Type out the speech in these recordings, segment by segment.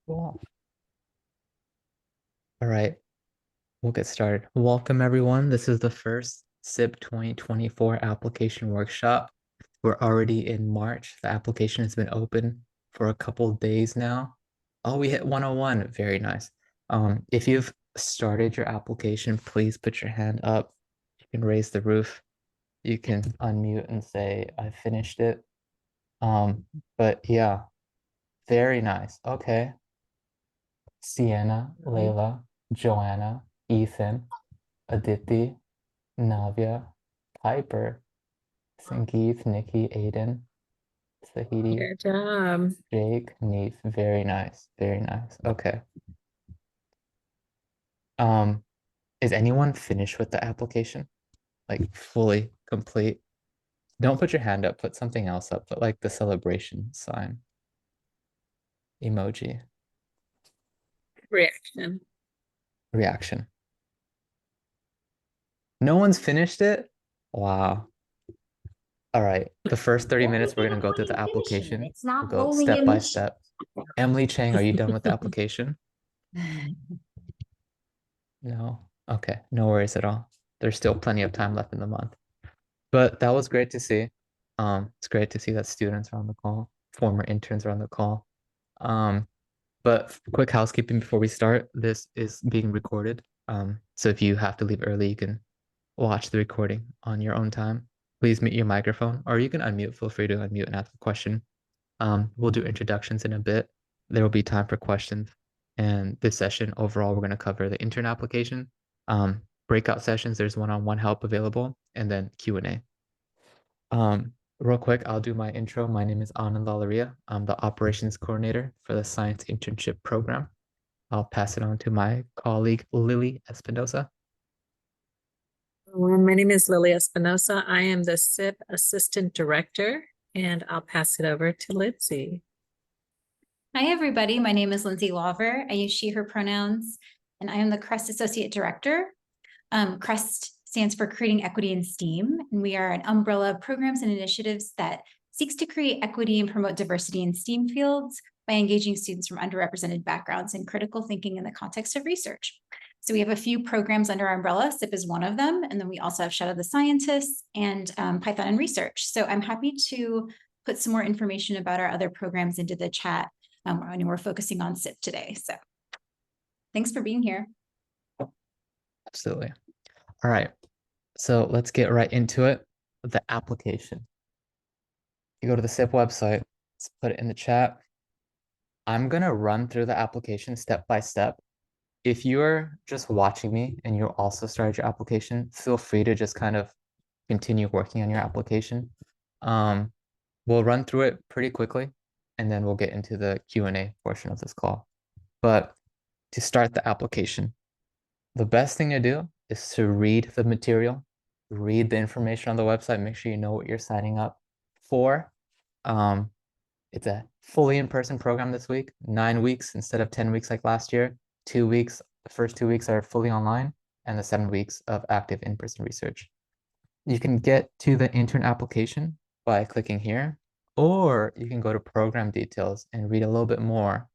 Cool. All right, we'll get started. Welcome, everyone. This is the first SIP 2024 application workshop. We're already in March. The application has been open for a couple days now. Oh, we hit 101. Very nice. If you've started your application, please put your hand up. You can raise the roof. You can unmute and say, I finished it. But yeah, very nice. Okay. Sienna, Layla, Joanna, Ethan, Aditi, Navya, Piper, Sangeeth, Nikki, Aiden, Sahidi, Good job. Jake, Neef. Very nice. Very nice. Okay. Um, is anyone finished with the application? Like fully complete? Don't put your hand up, put something else up, put like the celebration sign emoji Reaction. reaction. No one's finished it? Wow. All right. The first 30 What do you minutes, we're mean going to I'm go not through the finishing? application. It's We'll not go rolling step in by the sheet. step. Emily Chang, are you done with the application? No. Okay. No worries at all. There's still plenty of time left in the month. But that was great to see. It's great to see that students are on the call, former interns are on the call. But quick housekeeping before we start. This is being recorded. So if you have to leave early, you can watch the recording on your own time. Please mute your microphone, or you can unmute. Feel free to unmute and ask a question. We'll do introductions in a bit. There will be time for questions. And this session overall, we're going to cover the intern application, breakout sessions. There's one-on-one help available, and then Q&A. Real quick, I'll do my intro. My name is Anand Lalaria. I'm the operations coordinator for the science internship program. I'll pass it on to my colleague, Lily Espinosa. Well, my name is Lily Espinosa. I am the SIP Assistant Director, and I'll pass it over to Lindsay. Hi, everybody. My name is Lindsay Lawver. I use she, her pronouns, and I am the CREST Associate Director. CREST stands for Creating Equity in STEAM, and we are an umbrella of programs and initiatives that seeks to create equity and promote diversity in STEAM fields by engaging students from underrepresented backgrounds in critical thinking in the context of research. So we have a few programs under our umbrella. SIP is one of them, and then we also have Shadow the Scientist and Python and Research. So I'm happy to put some more information about our other programs into the chat. And we're focusing on SIP today. So thanks for being here. Absolutely. All right. So let's get right into it. The application. You go to the SIP website, let's put it in the chat. I'm going to run through the application step by step. If you're just watching me and you also started your application, feel free to just kind of continue working on your application. We'll run through it pretty quickly, and then we'll get into the Q&A portion of this call. But to start the application, the best thing to do is to read the material, read the information on the website, make sure you know what you're signing up for. It's a fully in-person program this week, 9 weeks instead of 10 weeks like last year. 2 weeks, the first 2 weeks are fully online, and the 7 weeks of active in-person research. You can get to the intern application by clicking here, or you can go to program details and read a little bit more.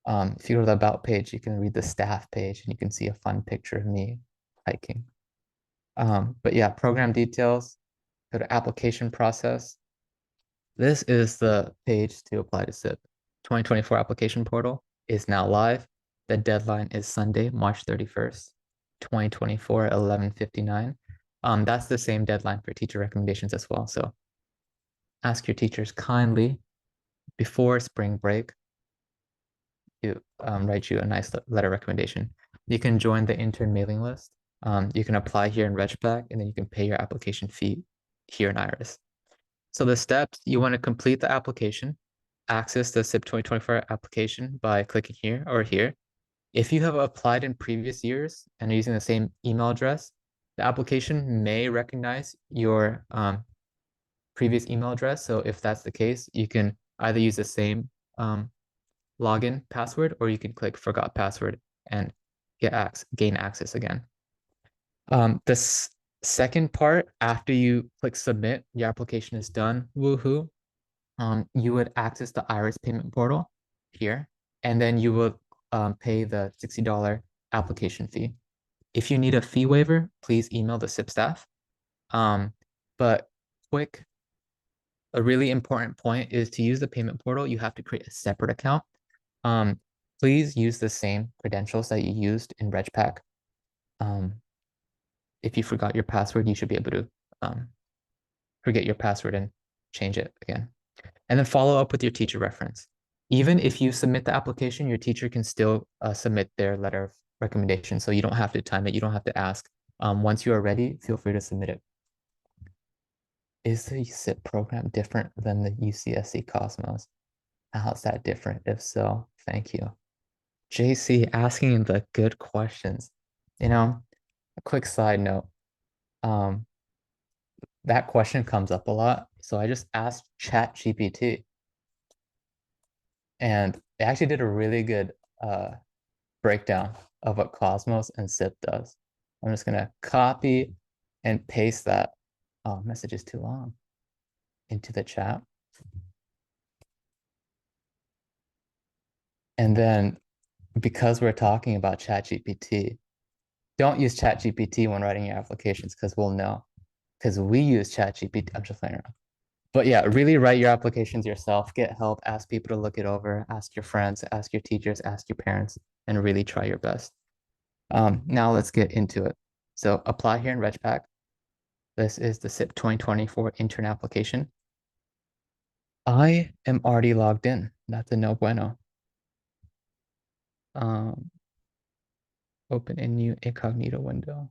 If you go to the about page, you can read the staff page and you can see a fun picture of me hiking. But yeah, program details, go to application process. This is the page to apply to SIP. 2024 application portal is now live. The deadline is Sunday, March 31st, 2024 at 11:59. That's the same deadline for teacher recommendations as well. So ask your teachers kindly before spring break to write you a nice letter recommendation. You can join the intern mailing list. You can apply here in RegPack, and then you can pay your application fee here in Iris. So the steps, you want to complete the application, access the SIP 2024 application by clicking here or here. If you have applied in previous years and are using the same email address, the application may recognize your previous email address. So if that's the case, you can either use the same login password, or you can click forgot password and gain access again. This second part, after you click submit, your application is done. Woohoo. You would access the Iris payment portal here. and then you will pay the $60 application fee. If you need a fee waiver, please email the SIP staff. But quick, a really important point is to use the payment portal, you have to create a separate account. Please use the same credentials that you used in RegPack. If you forgot your password, you should be able to forget your password and change it again. And then follow up with your teacher reference. Even if you submit the application, your teacher can still submit their letter of recommendation. So you don't have to time it. You don't have to ask. Once you are ready, feel free to submit it. Is the SIP program different than the UCSC Cosmos? How's that different? If so, thank you. JC asking the good questions. You know, a quick side note. That question comes up a lot. So I just asked ChatGPT and it actually did a really good breakdown of what Cosmos and SIP does. I'm just gonna copy and paste that. Oh, message is too long into the chat. And then because we're talking about ChatGPT, don't use ChatGPT when writing your applications because we'll know. Because we use ChatGPT. I'm just playing around. But yeah, really write your applications yourself, get help, ask people to look it over, ask your friends, ask your teachers, ask your parents, and really try your best. Now let's get into it. So apply here in RegPack. This is the SIP 2024 intern application. I am already logged in. That's a no bueno. Open a new incognito window.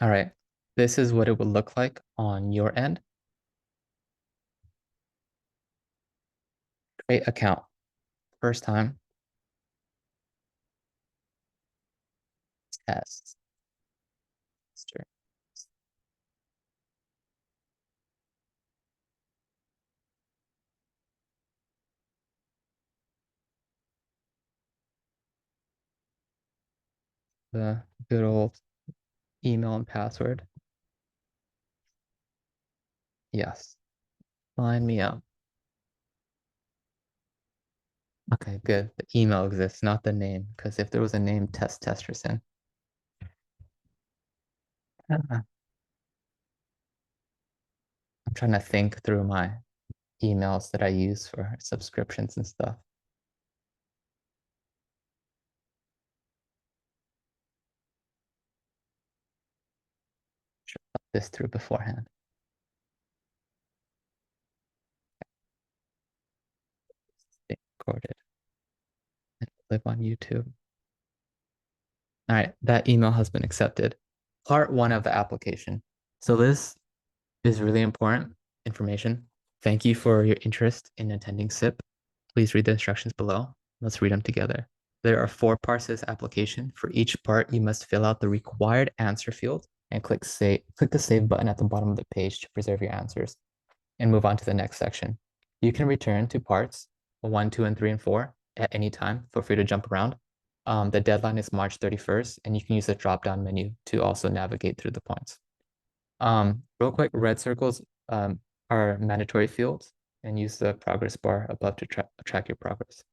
All right, this is what it would look like on your end. Create account. First time. Test. The good old email and password. Yes. Sign me up. Okay, good. The email exists, not the name, because if there was a name, Testerson. I'm trying to think through my emails that I use for subscriptions and stuff. Should have thought this through beforehand. Being recorded and live on YouTube. All right, that email has been accepted. Part one of the application. So this is really important information. Thank you for your interest in attending SIP. Please read the instructions below. Let's read them together. There are 4 parts to this application. For each part, you must fill out the required answer field and click the save button at the bottom of the page to preserve your answers and move on to the next section. You can return to parts 1, 2, and 3, and 4 at any time. Feel free to jump around. The deadline is March 31st, and you can use the drop-down menu to also navigate through the points. Real quick, red circles are mandatory fields, and use the progress bar above to track your progress.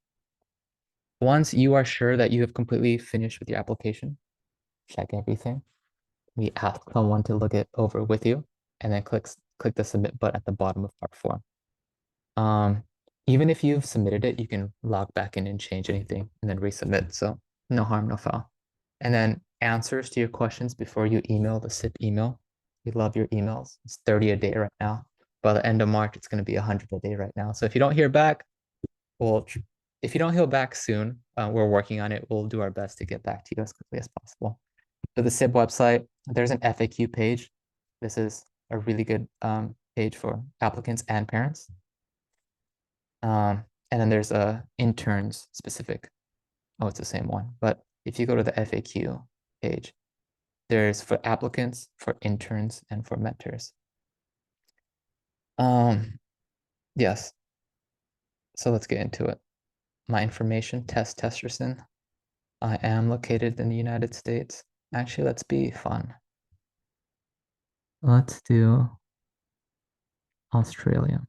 Once you are sure that you have completely finished with your application, check everything. We ask someone to look it over with you, and then click the submit button at the bottom of part 4. Even if you've submitted it, you can log back in and change anything and then resubmit. So no harm, no foul. And then answers to your questions before you email the SIP email. We love your emails. It's 30 a day right now. By the end of March, it's going to be 100 a day right now. So if you don't hear back, if you don't hear back soon, we're working on it. We'll do our best to get back to you as quickly as possible. For the SIP website, there's an FAQ page. This is a really good page for applicants and parents. And then there's a interns specific. Oh, it's the same one. But if you go to the FAQ page, there's for applicants, for interns, and for mentors. Yes. So let's get into it. My information, Testerson. I am located in the United States. Actually, let's be fun. Let's do Australia.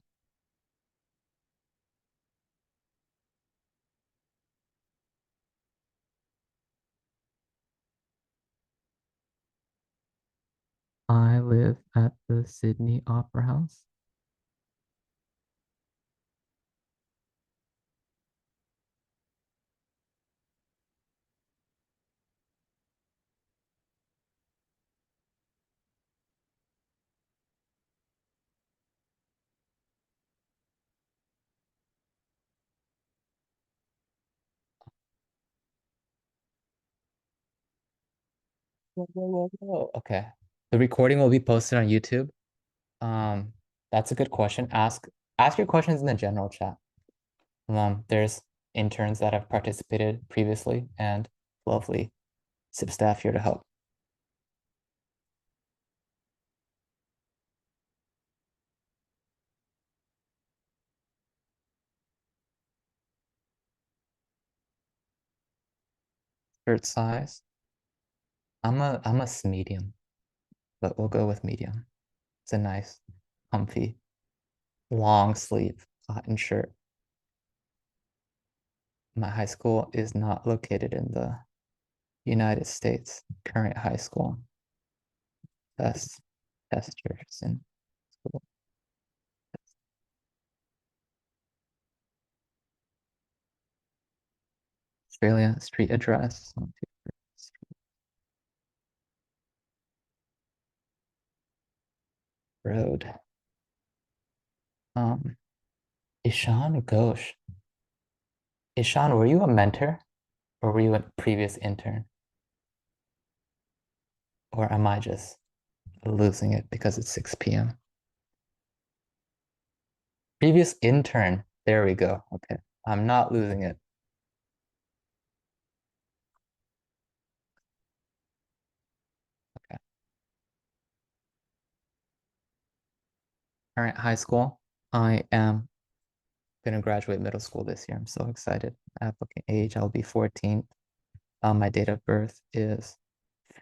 I live at the Sydney Opera House. Whoa, whoa, whoa, whoa. Okay. The recording will be posted on YouTube. Um, that's a good question. Ask your questions in the general chat. There's interns that have participated previously and lovely SIP staff here to help. Shirt size. I'm a medium, but we'll go with medium. It's a nice, comfy, long sleeve cotton shirt. My high school is not located in the United States. Current high school. Best testers in school. Australia street address. Road. Um, Ishan Ghosh. Ishan, were you a mentor or were you a previous intern? Or am I just losing it because it's 6 p.m.? Previous intern. There we go. Okay. I'm not losing it. Okay. Current high school. I am going to graduate middle school this year. I'm so excited. Applicant age, I'll be 14. My date of birth is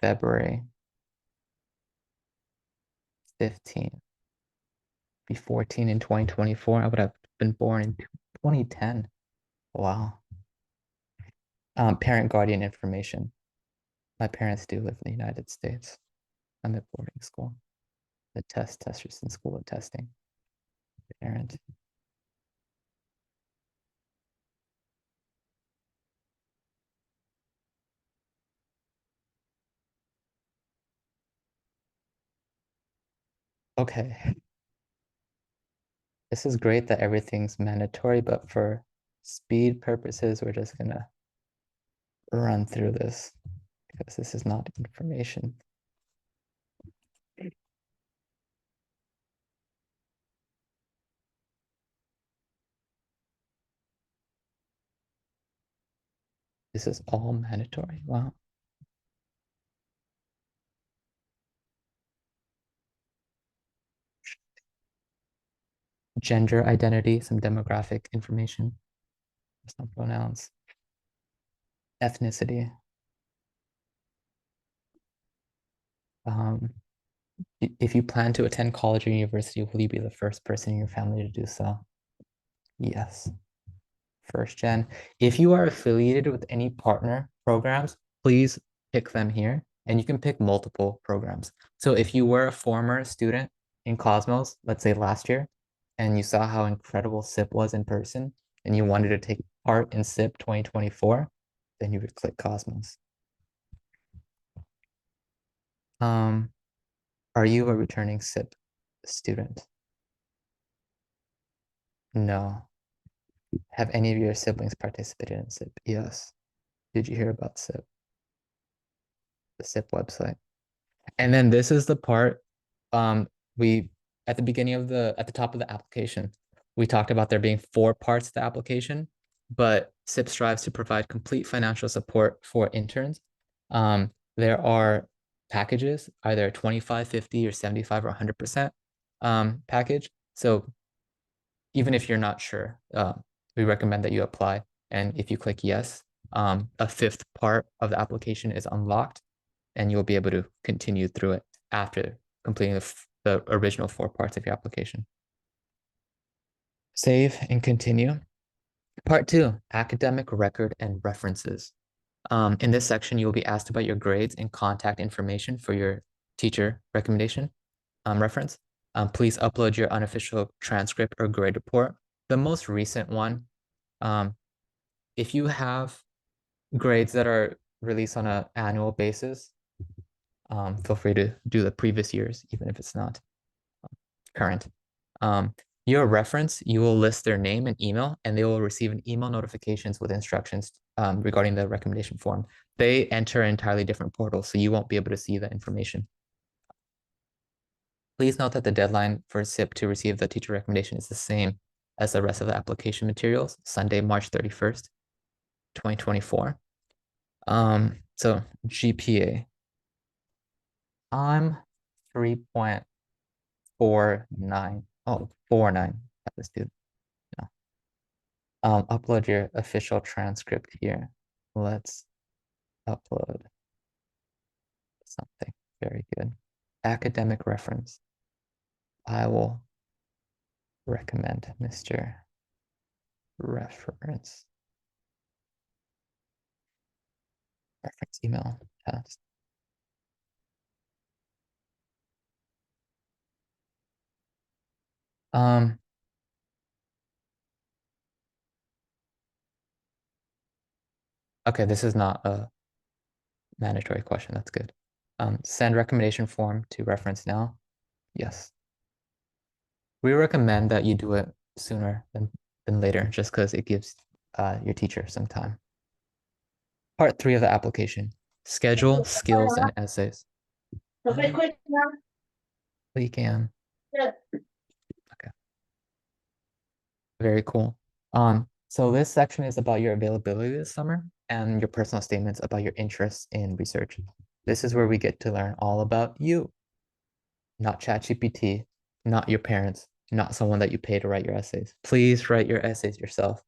February 15th. Be 14 in 2024. I would have been born in 2010. Wow. Parent guardian information. My parents do live in the United States. I'm at boarding school. The testers in school of testing. Parent. Okay. This is great that everything's mandatory, but for speed purposes, we're just gonna run through this because this is not information. This is all mandatory. Wow. Gender identity, some demographic information, personal pronouns, ethnicity. Um, if you plan to attend college or university, will you be the first person in your family to do so? Yes. First gen. If you are affiliated with any partner programs, please pick them here. And you can pick multiple programs. So if you were a former student in Cosmos, let's say last year, and you saw how incredible SIP was in person, and you wanted to take part in SIP 2024, then you would click Cosmos. Are you a returning SIP student? No. Have any of your siblings participated in SIP? Yes. Did you hear about SIP? The SIP website. And then this is the part we at the beginning of at the top of the application, we talked about there being 4 parts to the application, but SIP strives to provide complete financial support for interns. There are packages, either 25, 50, or 75 or 100% package. So even if you're not sure, we recommend that you apply. And if you click yes, a 5th part of the application is unlocked and you'll be able to continue through it after completing the original 4 parts of your application. Save and continue. Part 2, academic record and references. In this section, you'll be asked about your grades and contact information for your teacher recommendation reference. Please upload your unofficial transcript or grade report. The most recent one, if you have grades that are released on an annual basis, feel free to do the previous years, even if it's not current. Your reference, you will list their name and email, and they will receive an email notifications with instructions regarding the recommendation form. They enter an entirely different portal, so you won't be able to see that information. Please note that the deadline for SIP to receive the teacher recommendation is the same as the rest of the application materials, Sunday, March 31st, 2024. So GPA, I'm 3.49. Oh, 49 at this dude. No. Upload your official transcript here. Let's upload something very good. Academic reference. I will recommend Mr. Reference. Reference email test. Okay, this is not a mandatory question. That's good. Send recommendation form to reference now. Yes. We recommend that you do it sooner than later, just because it gives your teacher some time. Part 3 of the application, schedule, skills, and essays. We can. Okay. Very cool. So this section is about your availability this summer and your personal statements about your interests in research. This is where we get to learn all about you, not ChatGPT, not your parents, not someone that you pay to write your essays. Please write your essays yourself.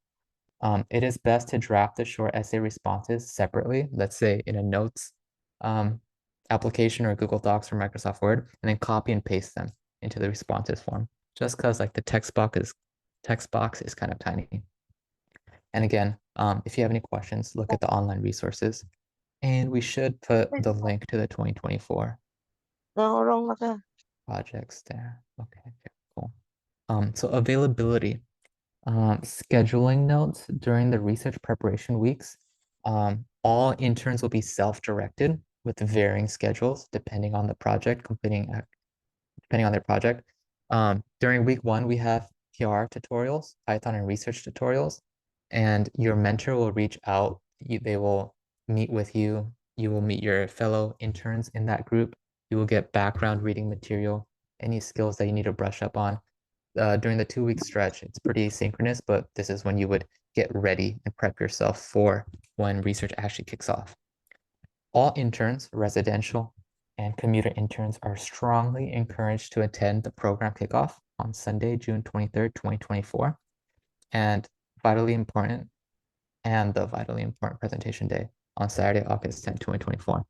It is best to draft the short essay responses separately, let's say in a notes application or Google Docs or Microsoft Word, and then copy and paste them into the responses form, just because like the text box is kind of tiny. And again, if you have any questions, look at the online resources, and we should put the link to the 2024 projects there. Okay, very cool. So availability. Scheduling notes during the research preparation weeks. All interns will be self-directed with varying schedules depending on the project, depending on their project. During week 1, we have PR tutorials, Python and research tutorials, and your mentor will reach out. They will meet with you. You will meet your fellow interns in that group. You will get background reading material, any skills that you need to brush up on. During the 2-week stretch, it's pretty synchronous, but this is when you would get ready and prep yourself for when research actually kicks off. All interns, residential and commuter interns, are strongly encouraged to attend the program kickoff on Sunday, June 23rd, 2024, and vitally important, and the vitally important presentation day on Saturday, August 10th, 2024.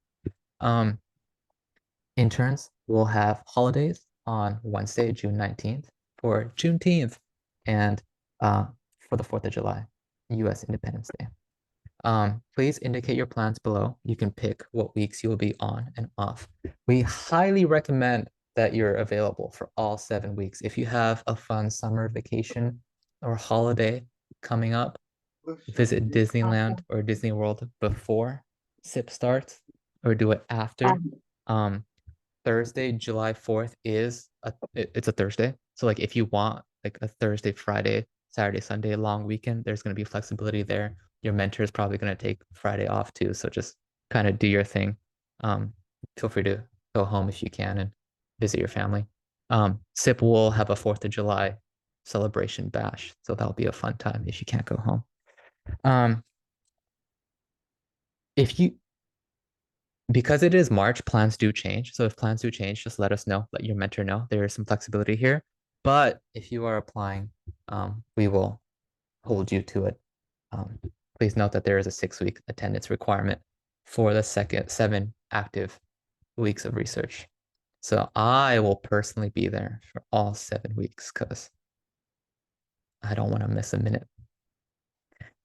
Interns will have holidays on Wednesday, June 19th, for Juneteenth, and for the 4th of July, US Independence Day. Please indicate your plans below. You can pick what weeks you will be on and off. We highly recommend that you're available for all 7 weeks. If you have a fun summer vacation or holiday coming up, visit Disneyland or Disney World before SIP starts, or do it after. Thursday, July 4th is it's a Thursday. So like if you want like a Thursday, Friday, Saturday, Sunday long weekend, there's going to be flexibility there. Your mentor is probably going to take Friday off too. So just kind of do your thing. Feel free to go home if you can and visit your family. SIP will have a 4th of July celebration bash. So that'll be a fun time if you can't go home. Because it is March, plans do change. So if plans do change, just let us know, let your mentor know. There is some flexibility here. But if you are applying, we will hold you to it. Please note that there is a 6-week attendance requirement for the 7 active weeks of research. So I will personally be there for all 7 weeks because I don't want to miss a minute.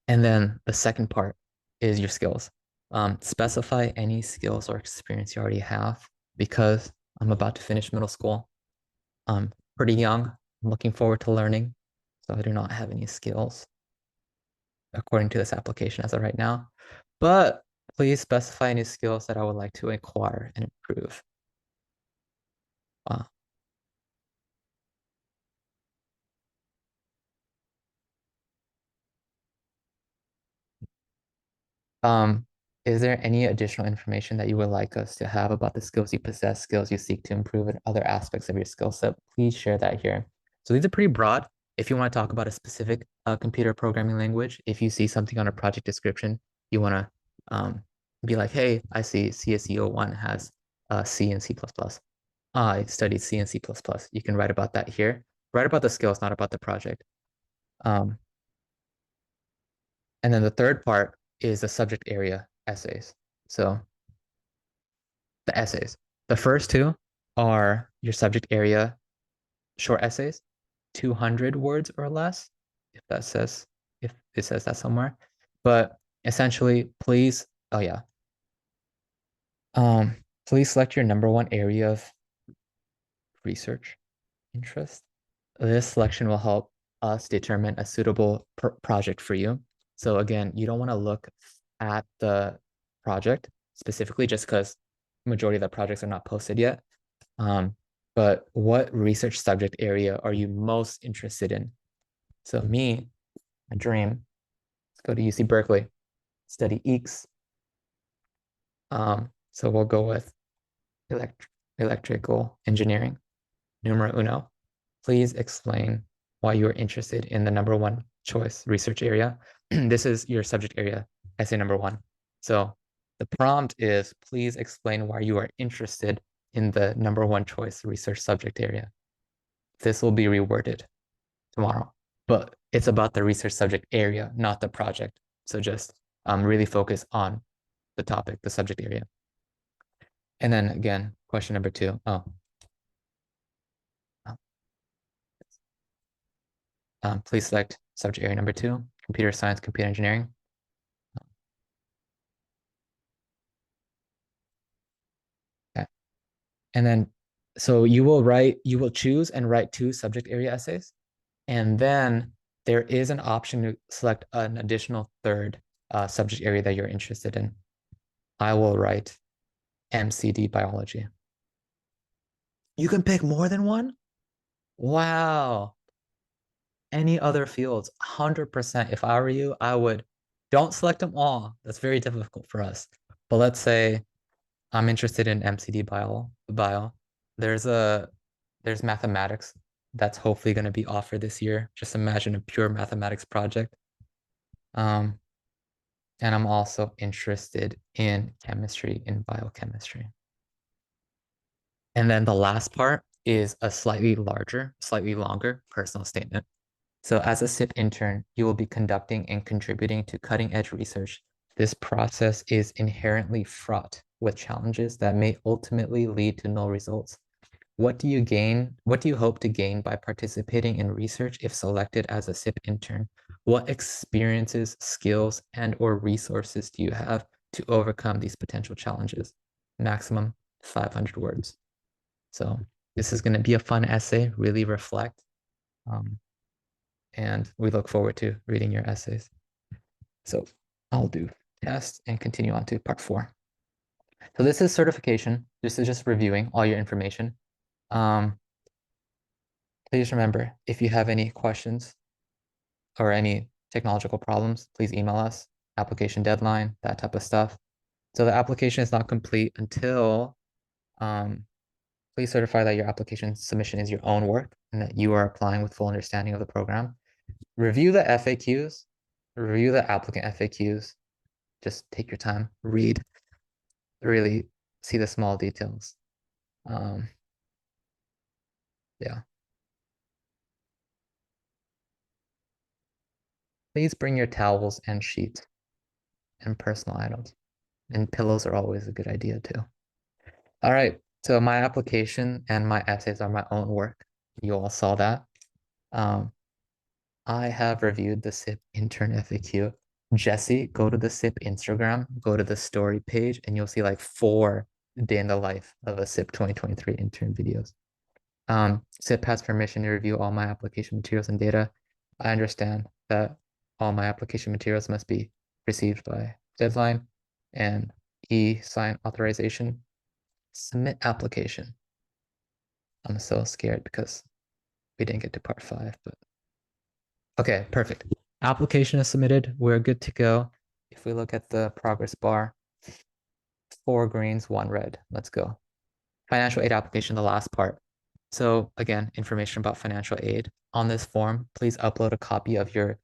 And then the second part is your skills. Specify any skills or experience you already have, because I'm about to finish middle school. I'm pretty young. I'm looking forward to learning. So I do not have any skills according to this application as of right now. But please specify any skills that I would like to acquire and improve. Wow. Um, is there any additional information that you would like us to have about the skills you possess, skills you seek to improve, and other aspects of your skill set? Please share that here. So these are pretty broad. If you want to talk about a specific computer programming language, if you see something on a project description, you want to be like, hey, I see CSE01 has C and C++. I studied C and C++. You can write about that here. Write about the skills, not about the project. Um, and then the third part is the subject area essays. So the essays. The first two are your subject area short essays, 200 words or less, if it says that somewhere. But essentially, please, oh yeah. Please select your number one area of research interest. This selection will help us determine a suitable project for you. So again, you don't want to look at the project specifically just because majority of the projects are not posted yet. But what research subject area are you most interested in? So me, my dream, let's go to UC Berkeley, study EECS. So we'll go with electrical engineering, numero uno. Please explain why you are interested in the number one choice research area. This is your subject area, essay number one. So the prompt is, please explain why you are interested in the number one choice research subject area. This will be reworded tomorrow, but it's about the research subject area, not the project. So just really focus on the topic, the subject area. And then again, question number two. Please select subject area number two, computer science, computer engineering. Okay. And then, so you will choose and write two subject area essays. And then there is an option to select an additional third subject area that you're interested in. I will write MCD biology. You can pick more than one? Wow. Any other fields, 100%. If I were you, I would, don't select them all. That's very difficult for us. But let's say I'm interested in MCD bio. There's mathematics that's hopefully going to be offered this year. Just imagine a pure mathematics project. And I'm also interested in chemistry, in biochemistry. And then the last part is a slightly larger, slightly longer personal statement. So as a SIP intern, you will be conducting and contributing to cutting-edge research. This process is inherently fraught with challenges that may ultimately lead to null results. What do you gain? What do you hope to gain by participating in research if selected as a SIP intern? What experiences, skills, and/or resources do you have to overcome these potential challenges? Maximum 500 words. So this is going to be a fun essay, really reflect. And we look forward to reading your essays. So I'll do test and continue on to part 4. So this is certification. This is just reviewing all your information. Please remember, if you have any questions or any technological problems, please email us, application deadline, that type of stuff. So the application is not complete until please certify that your application submission is your own work and that you are applying with full understanding of the program. Review the FAQs, review the applicant FAQs. Just take your time, read, really see the small details. Yeah. Please bring your towels and sheets and personal items. And pillows are always a good idea too. All right. So my application and my essays are my own work. You all saw that. I have reviewed the SIP intern FAQ. Jesse, go to the SIP Instagram, go to the story page, and you'll see like 4 day in the life of a SIP 2023 intern videos. SIP has permission to review all my application materials and data. I understand that all my application materials must be received by deadline and e-sign authorization. Submit application. I'm so scared because we didn't get to part 5, but okay, perfect. Application is submitted. We're good to go. If we look at the progress bar, 4 greens, 1 red. Let's go. Financial aid application, the last part. So again, information about financial aid. On this form, please upload a copy of your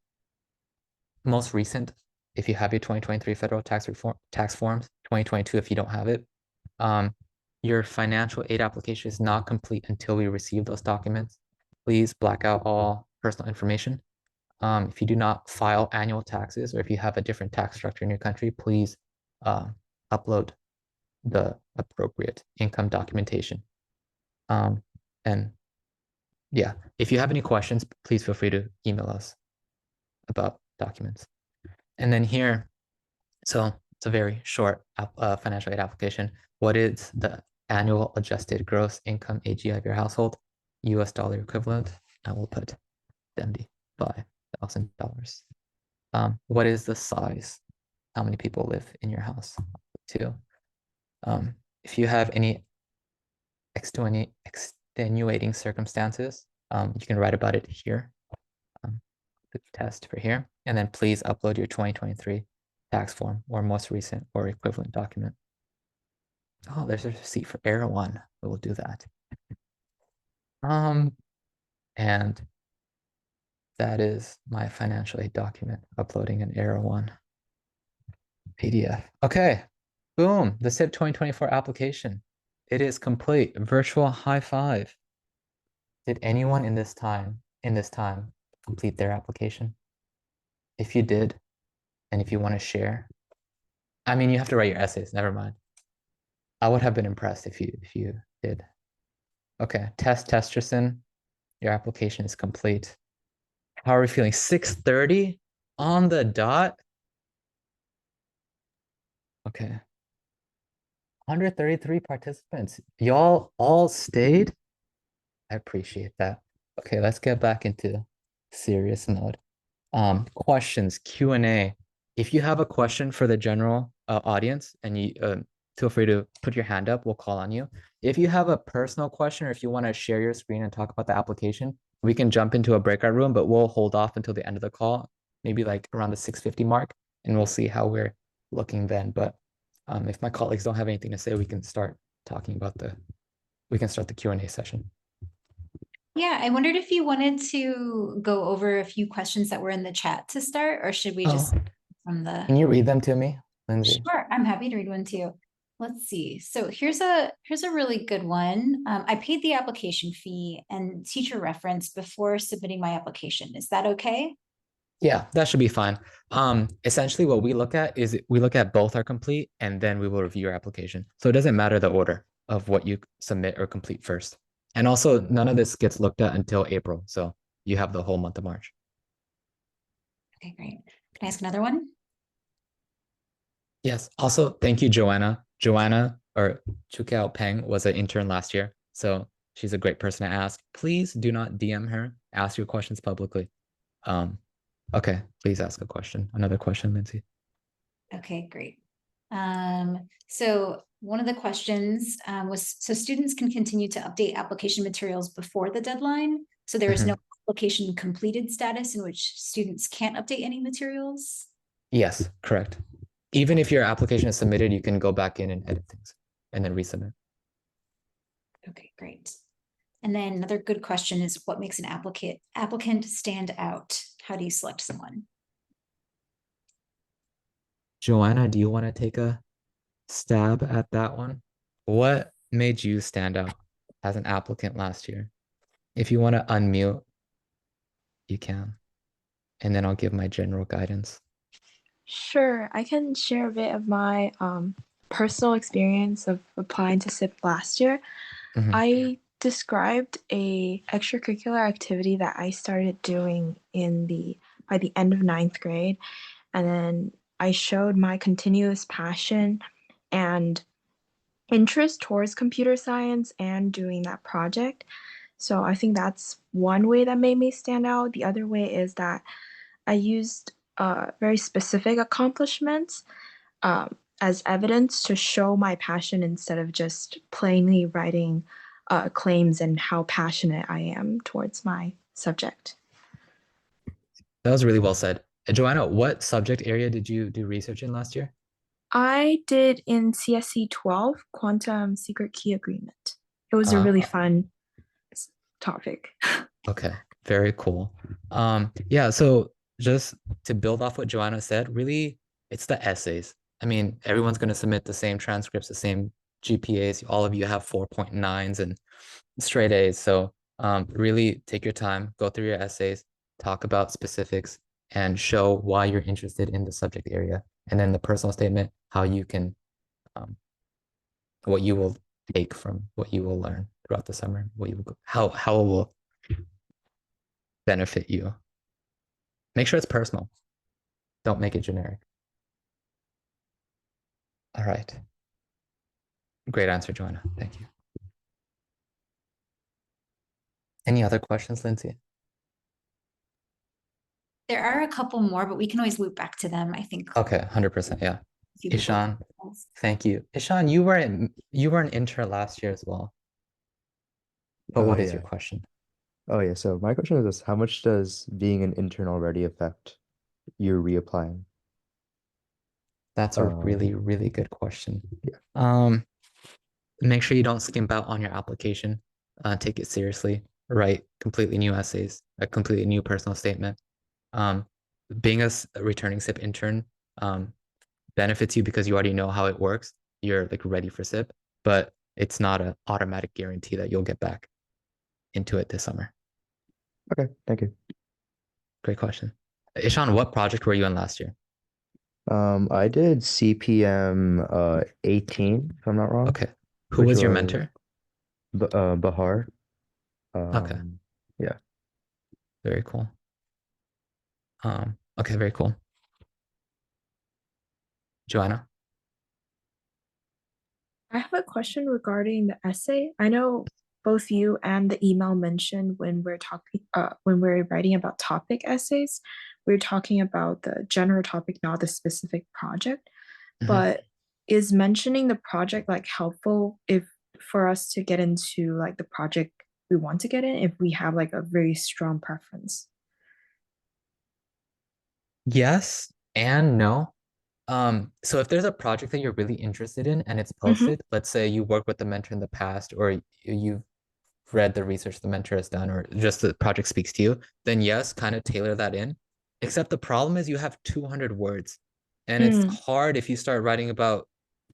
most recent, if you have your 2023 federal tax forms, 2022 if you don't have it. Your financial aid application is not complete until we receive those documents. Please black out all personal information. If you do not file annual taxes or if you have a different tax structure in your country, please upload the appropriate income documentation. And yeah, if you have any questions, please feel free to email us about documents. And then here, so it's a very short financial aid application. What is the annual adjusted gross income AGI of your household? US dollar equivalent. I will put $75,000. What is the size? How many people live in your house? 2. If you have any extenuating circumstances, you can write about it here. The test for here, and then please upload your 2023 tax form or most recent or equivalent document. Oh, there's a receipt for Error 1. We will do that. And that is my financial aid document, uploading an Error 1 PDF. Okay, boom, the SIP 2024 application. It is complete. Virtual high five. Did anyone in this time complete their application? If you did, and if you want to share, I mean, you have to write your essays, never mind. I would have been impressed if you did. Okay, Testerson, your application is complete. How are we feeling? 6:30 on the dot? Okay. 133 participants. Y'all all stayed? I appreciate that. Okay, let's get back into serious mode. Questions, Q&A. If you have a question for the general audience and you feel free to put your hand up, we'll call on you. If you have a personal question or if you want to share your screen and talk about the application, we can jump into a breakout room, but we'll hold off until the end of the call, maybe like around the 6:50 mark, and we'll see how we're looking then. But if my colleagues don't have anything to say, we can start talking about we can start the Q&A session. Yeah, I wondered if you wanted to go over a few questions that were in the chat to start, or should we just from the... Can you read them to me, Lindsay? Sure, I'm happy to read one too. Let's see. So here's a really good one. I paid the application fee and teacher reference before submitting my application. Is that okay? Yeah, that should be fine. Essentially what we look at is we look at both are complete and then we will review your application. So it doesn't matter the order of what you submit or complete first. And also none of this gets looked at until April. So you have the whole month of March. Okay, great. Can I ask another one? Yes. Also, thank you, Joanna. Joanna or Chukiao Peng was an intern last year. So she's a great person to ask. Please do not DM her. Ask your questions publicly. Okay, please ask a question. Another question, Lindsay. Okay, great. So one of the questions was, so students can continue to update application materials before the deadline. So there is no application completed status in which students can't update any materials? Yes, correct. Even if your application is submitted, you can go back in and edit things and then resubmit. Okay, great. And then another good question is, what makes an applicant stand out? How do you select someone? Joanna, do you want to take a stab at that one? What made you stand out as an applicant last year? If you want to unmute, you can. And then I'll give my general guidance. Sure, I can share a bit of my personal experience of applying to SIP last year. I described a extracurricular activity that I started doing by the end of 9th grade, and then I showed my continuous passion and interest towards computer science and doing that project. So I think that's one way that made me stand out. The other way is that I used very specific accomplishments as evidence to show my passion instead of just plainly writing claims and how passionate I am towards my subject. That was really well said. Joanna, what subject area did you do research in last year? I did in CSC 12, Quantum Secret Key Agreement. It was a really fun topic. Okay, very cool. Yeah, so just to build off what Joanna said, really, it's the essays. I mean, everyone's going to submit the same transcripts, the same GPAs. All of you have 4.9s and straight A's. So really take your time, go through your essays, talk about specifics, and show why you're interested in the subject area. And then the personal statement, how you can, what you will take from what you will learn throughout the summer, what you will, how it will benefit you. Make sure it's personal. Don't make it generic. All right. Great answer, Joanna. Thank you. Any other questions, Lindsay? There are a couple more, but we can always loop back to them, I think. Okay, 100%. Yeah. Few people- Ishan, thank you. Ishan, you were an intern last year as well. But what is your question? Oh yeah, so my question is this: how much does being an intern already affect you reapplying? That's a really, really good question. Yeah. Make sure you don't skimp out on your application. Take it seriously. Write completely new essays, a completely new personal statement. Being a returning SIP intern benefits you because you already know how it works. You're like ready for SIP, but it's not an automatic guarantee that you'll get back into it this summer. Okay, thank you. Great question. Ishan, what project were you in last year? I did CPM 18, if I'm not wrong. Okay. Who was your mentor? Bahar. Okay. Yeah. Very cool. Okay, very cool. Joanna? I have a question regarding the essay. I know both you and the email mentioned when we're writing about topic essays, we're talking about the general topic, not the specific project. But is mentioning the project like helpful if for us to get into like the project we want to get in if we have like a very strong preference? Yes and no. So if there's a project that you're really interested in and it's posted, let's say you work with the mentor in the past, or you've read the research the mentor has done, or just the project speaks to you, then yes, kind of tailor that in. Except the problem is you have 200 words, and it's hard if you start writing about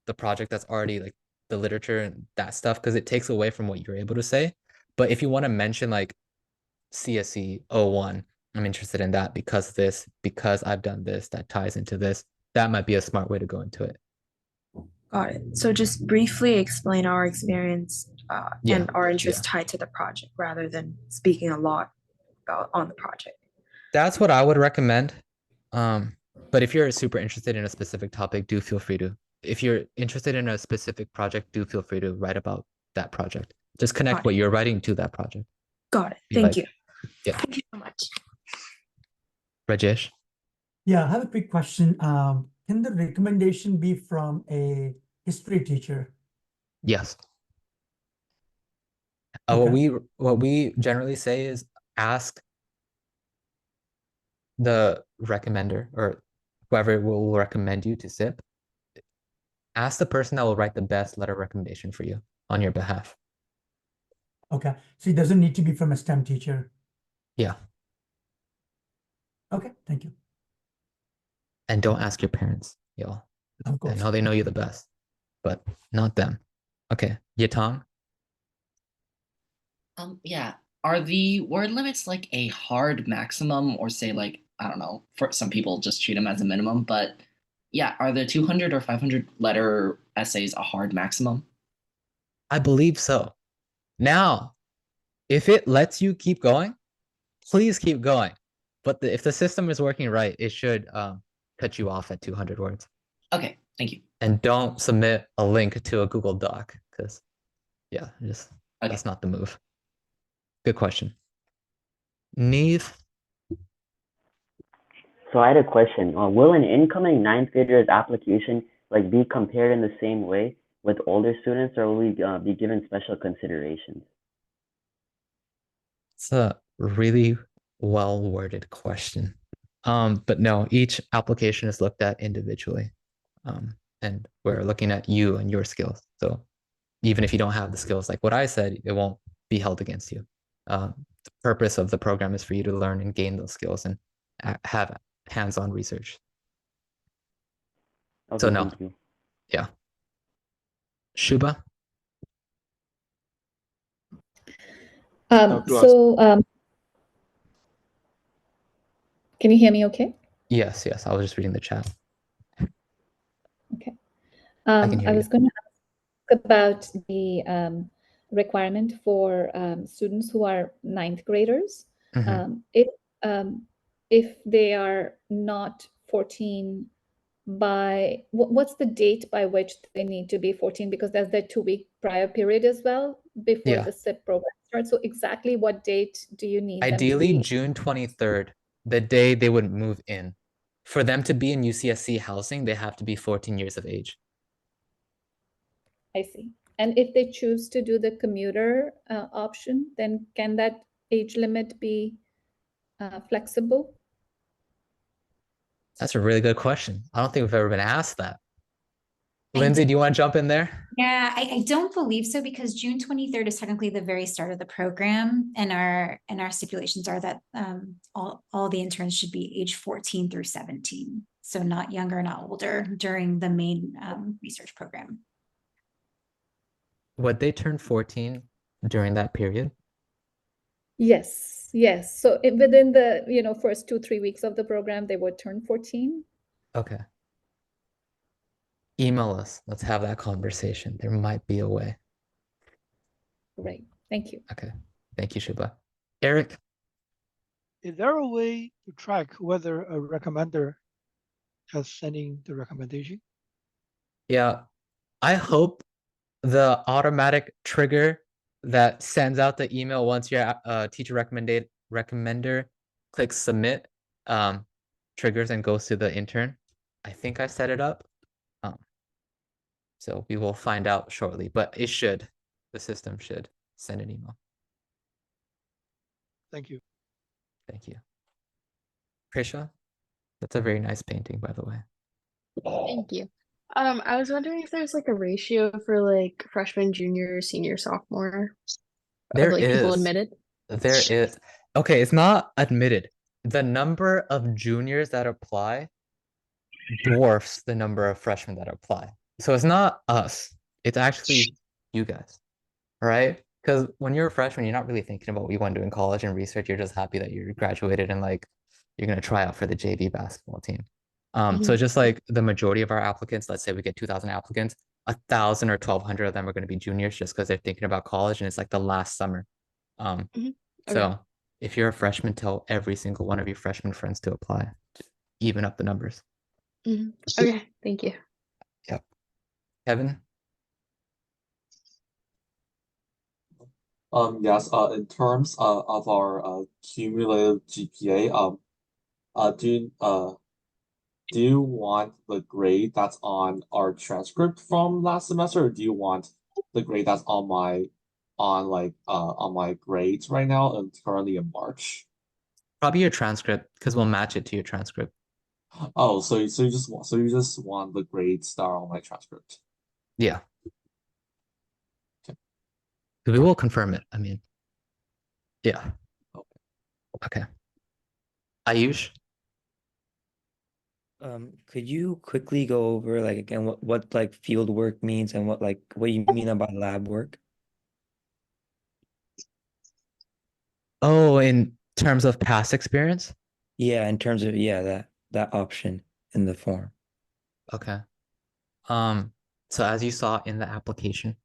the project that's already like the literature and that stuff, because it takes away from what you're able to say. But if you want to mention like CSE 01, I'm interested in that because this, because I've done this, that ties into this, that might be a smart way to go into it. Got it. So just briefly explain our experience and our interest tied to the project rather than speaking a lot about on the project. That's what I would recommend. But if you're super interested in a specific topic, do feel free to. If you're interested in a specific project, do feel free to write about that project. Just connect what you're writing to that project. Got it. Thank you. Yeah. Thank you so much. Rajesh? Yeah, I have a quick question. Can the recommendation be from a history teacher? Yes. Okay. What we generally say is ask the recommender or whoever will recommend you to SIP. Ask the person that will write the best letter recommendation for you on your behalf. Okay. So it doesn't need to be from a STEM teacher. Yeah. Okay, thank you. And don't ask your parents, y'all. Of I course. know they know you the best, but not them. Okay. Yatong? Yeah. Are the word limits like a hard maximum, or say like, I don't know, for some people just treat them as a minimum, but yeah, are the 200 or 500 letter essays a hard maximum? I believe so. Now, if it lets you keep going, please keep going. But if the system is working right, it should cut you off at 200 words. Okay, Thank you. And don't submit a link to a Google Doc because, yeah, just Okay. that's not the move. Good question. Neve? So I had a question. Will an incoming ninth grader's application like be compared in the same way with older students, or will we be given special considerations? It's a really well-worded question. But no, each application is looked at individually. And we're looking at you and your skills. So even if you don't have the skills like what I said, it won't be held against you. The purpose of the program is for you to learn and gain those skills and have hands-on research. So Okay, no, thank you. yeah. Shuba? Can you hear me okay? Yes, yes. I was just reading the chat. Okay. I can hear I you. was going to ask about the requirement for students who are ninth graders. Mhm. If they are not 14 by, what's the date by which they need to be 14? Because there's the 2-week prior period as well before Yeah. the SIP program starts. So exactly what date do you need them to Ideally, be? June 23rd, the day they would move in. For them to be in UCSC housing, they have to be 14 years of age. I see. And if they choose to do the commuter option, then can that age limit be flexible? That's a really good question. I don't think we've ever been asked that. I Lindsay, do- do you want to jump in there? Yeah, I don't believe so because June 23rd is technically the very start of the program, and our stipulations are that all the interns should be age 14 through 17, so not younger, not older during the main research program. Would they turn 14 during that period? Yes, yes. So within the first 2-3 weeks of the program, they would turn 14. Okay. Email us. Let's have that conversation. There might be a way. Right. Thank you. Okay. Thank you, Shuba. Eric? Is there a way to track whether a recommender has sending the recommendation? Yeah. I hope the automatic trigger that sends out the email once your teacher recommender clicks submit triggers and goes to the intern. I think I set it up. So we will find out shortly, but it should. The system should send an email. Thank you. Thank you. Prisha, that's a very nice painting, by the way. Thank you. I was wondering if there's like a ratio for like freshman, junior, senior, sophomore There of like people is. admitted. There is. Okay, it's not admitted. The number of juniors that apply dwarfs the number of freshmen that apply. So it's not us. It's actually you guys, right? Because when you're a freshman, you're not really thinking about what you want to do in college and research. You're just happy that you're graduated and like you're gonna try out for the JV basketball team. So just like the majority of our applicants, let's say we get 2,000 applicants, 1,000 or 1,200 of them are going to be juniors just because they're thinking about college and it's like the last summer. Okay. So if you're a freshman, tell every single one of your freshman friends to apply, even up the numbers. Okay, thank you. Yep. Kevin? Yes, in terms of our cumulative GPA, do you want the grade that's on our transcript from last semester, or do you want the grade that's on my grades right now and currently in March? Probably your transcript, because we'll match it to your transcript. Oh, so you just want the grades that are on my transcript. Yeah. Okay. We will confirm it. I mean, yeah. Okay. Ayush? Could you quickly go over like again what like field work means and what you mean about lab work? Oh, in terms of past experience? Yeah, in terms of that option in the form. Okay. So as you saw in the application,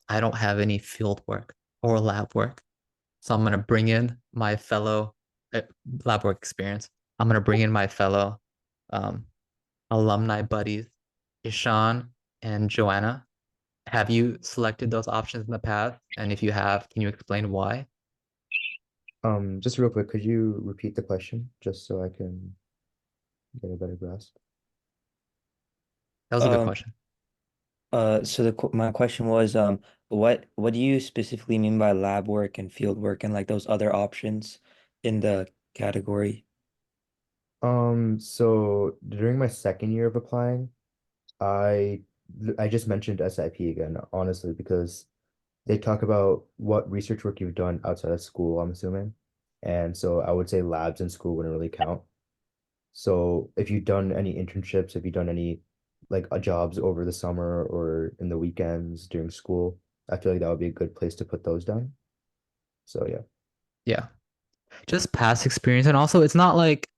I don't have any field work or lab work. So I'm gonna bring in my fellow lab work experience. I'm gonna bring in my fellow alumni buddies Ishan, and Joanna. Have you selected those options in the past? And if you have, can you explain why? Just real quick, could you repeat the question just so I can get a better grasp? That was a good Um, question. so my question was, what do you specifically mean by lab work and field work and like those other options in the category? So during my second year of applying, I I just mentioned SIP again, honestly, because they talk about what research work you've done outside of school, I'm assuming. And so I would say labs in school wouldn't really count. So if you've done any internships, if you've done any like jobs over the summer or in the weekends during school, I feel like that would be a good place to put those down. So yeah. Yeah. Just past experience. And also it's not like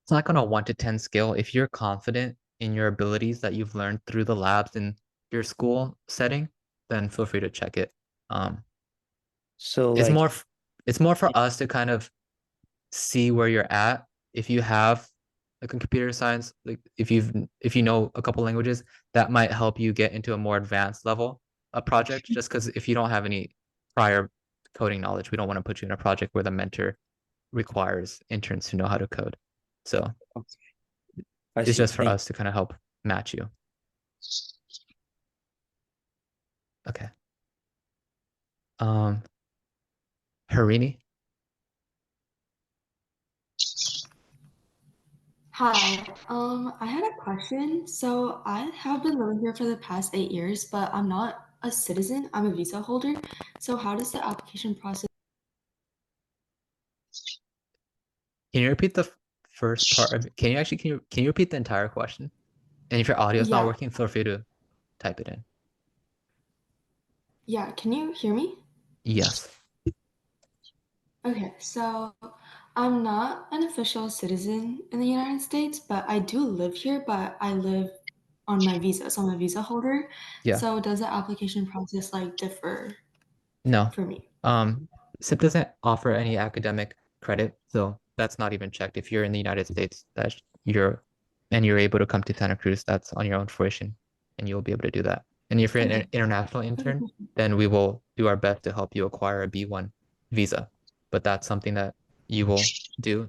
it's not gonna 1 to 10 scale. If you're confident in your abilities that you've learned through the labs in your school setting, then feel free to check it. Um, So it's like, more it's more for us to kind of see where you're at. If you have like a computer science, like if you know a couple languages, that might help you get into a more advanced level of project. Just because if you don't have any prior coding knowledge, we don't want to put you in a project where the mentor requires interns to know how to code. So I it's see. just for us to kind of help match you. Okay. Harini. Hi, I had a question. So I have been living here for the past 8 years, but I'm not a citizen. I'm a visa holder. So how does the application process? Can you repeat the first part of it? Can you repeat the entire question? And if your audio is not Yeah, working, feel free to type it in. yeah. Can you hear me? Yes. Okay, so I'm not an official citizen in the United States, but I do live here, but I live on my visa, so I'm a visa holder. Yeah. So does the application process like differ No. for me? SIP doesn't offer any academic credit, so that's not even checked. If you're in the United States, you're able to come to Santa Cruz, that's on your own fruition, and you'll be able to do that. And if you're an Okay. international intern, then we will do our best to help you acquire a B1 visa. But that's something that you will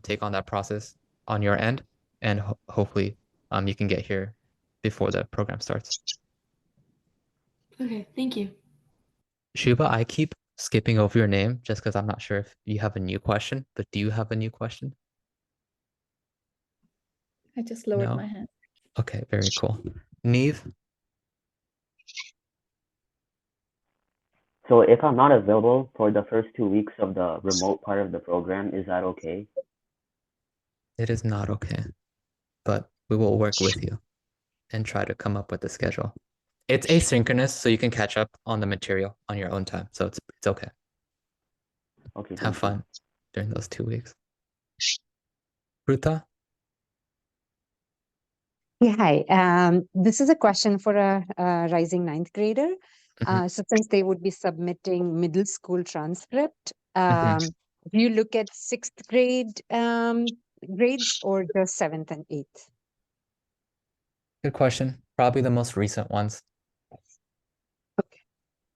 take on that process on your end, and hopefully you can get here before the program starts. Okay, thank you. Shuba, I keep skipping over your name just because I'm not sure if you have a new question, but do you have a new question? I just lowered No? my hand. Okay, very cool. Neve? So if I'm not available for the first 2 weeks of the remote part of the program, is that okay? It is not okay, but we will work with you and try to come up with a schedule. It's asynchronous, so you can catch up on the material on your own time. So it's okay. Okay, Have thank you. fun during those 2 weeks. Ruta? Yeah, hi. This is a question for a rising ninth grader. So since they would be submitting middle school transcript, do you look at sixth grade grades or just seventh and eighth? Good question. Probably the most recent ones.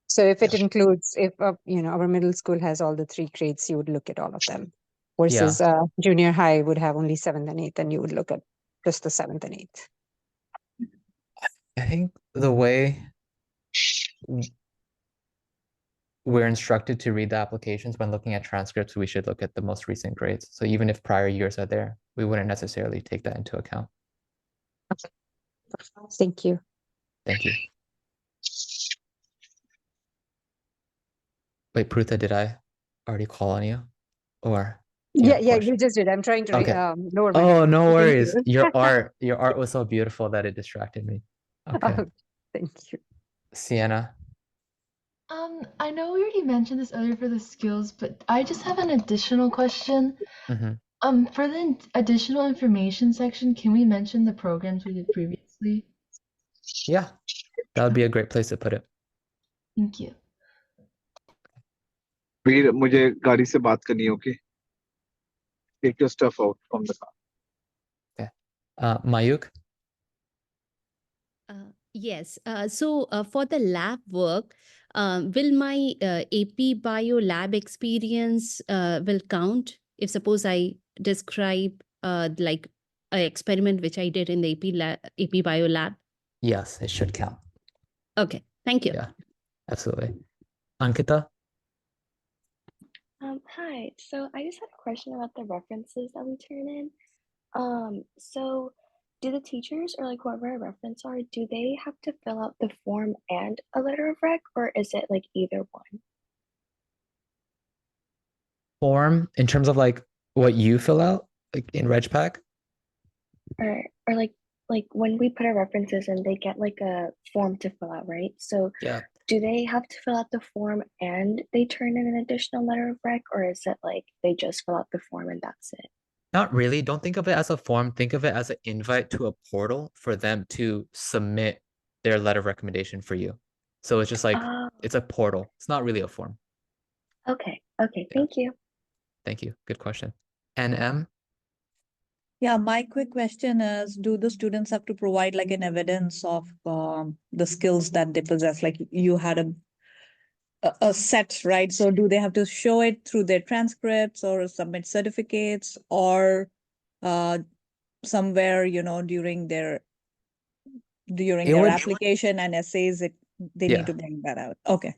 So if it includes, if our middle school has all the three grades, you would look at all of them. Versus junior high would have only seventh and eighth, and you would look at just the seventh and eighth. I think the way we're instructed to read the applications when looking at transcripts, we should look at the most recent grades. So even if prior years are there, we wouldn't necessarily take that into account. Thank you. Thank you. Wait, Prutha, did I already call on you? Or do you have a Yeah, question? you just did. I'm trying to Okay. lower my Oh, hand. no Thank worries. you. Your art was so beautiful that it distracted me. Okay. Oh, thank you. Sienna. I know we already mentioned this earlier for the skills, but I just have an additional question. For the additional information section, can we mention the programs we did previously? Yeah, that would be a great place to put it. Thank you. वीर मुझे गाड़ी से बात करनी है okay take your stuff out from the car Okay. Mayuk? Yes. So for the lab work, will my AP Bio lab experience will count if suppose I describe like an experiment which I did in the AP Bio lab? Yes, it should count. Okay, thank you. Yeah, absolutely. Ankita? Hi. So I just had a question about the references that we turn in. So do the teachers or like whoever our reference are, do they have to fill out the form and a letter of rec, or is it like either one? Form in terms of like what you fill out, like in RegPack? Or like when we put our references in, they get like a form to fill out, right? So Yeah. do they have to fill out the form and they turn in an additional letter of rec, or is it like they just fill out the form and that's it? Not really. Don't think of it as a form. Think of it as an invite to a portal for them to submit their letter of recommendation for you. So it's just like, Oh, it's a portal. It's not really a form. okay. Okay, Yeah. thank you. Thank you. Good question. NM? Yeah, my quick question is, do the students have to provide like an evidence of the skills that they possess? Like you had a set, right? So do they have to show it through their transcripts or submit certificates or uh, somewhere, during It their would, application and essays, they need yeah, to bring that out. Okay.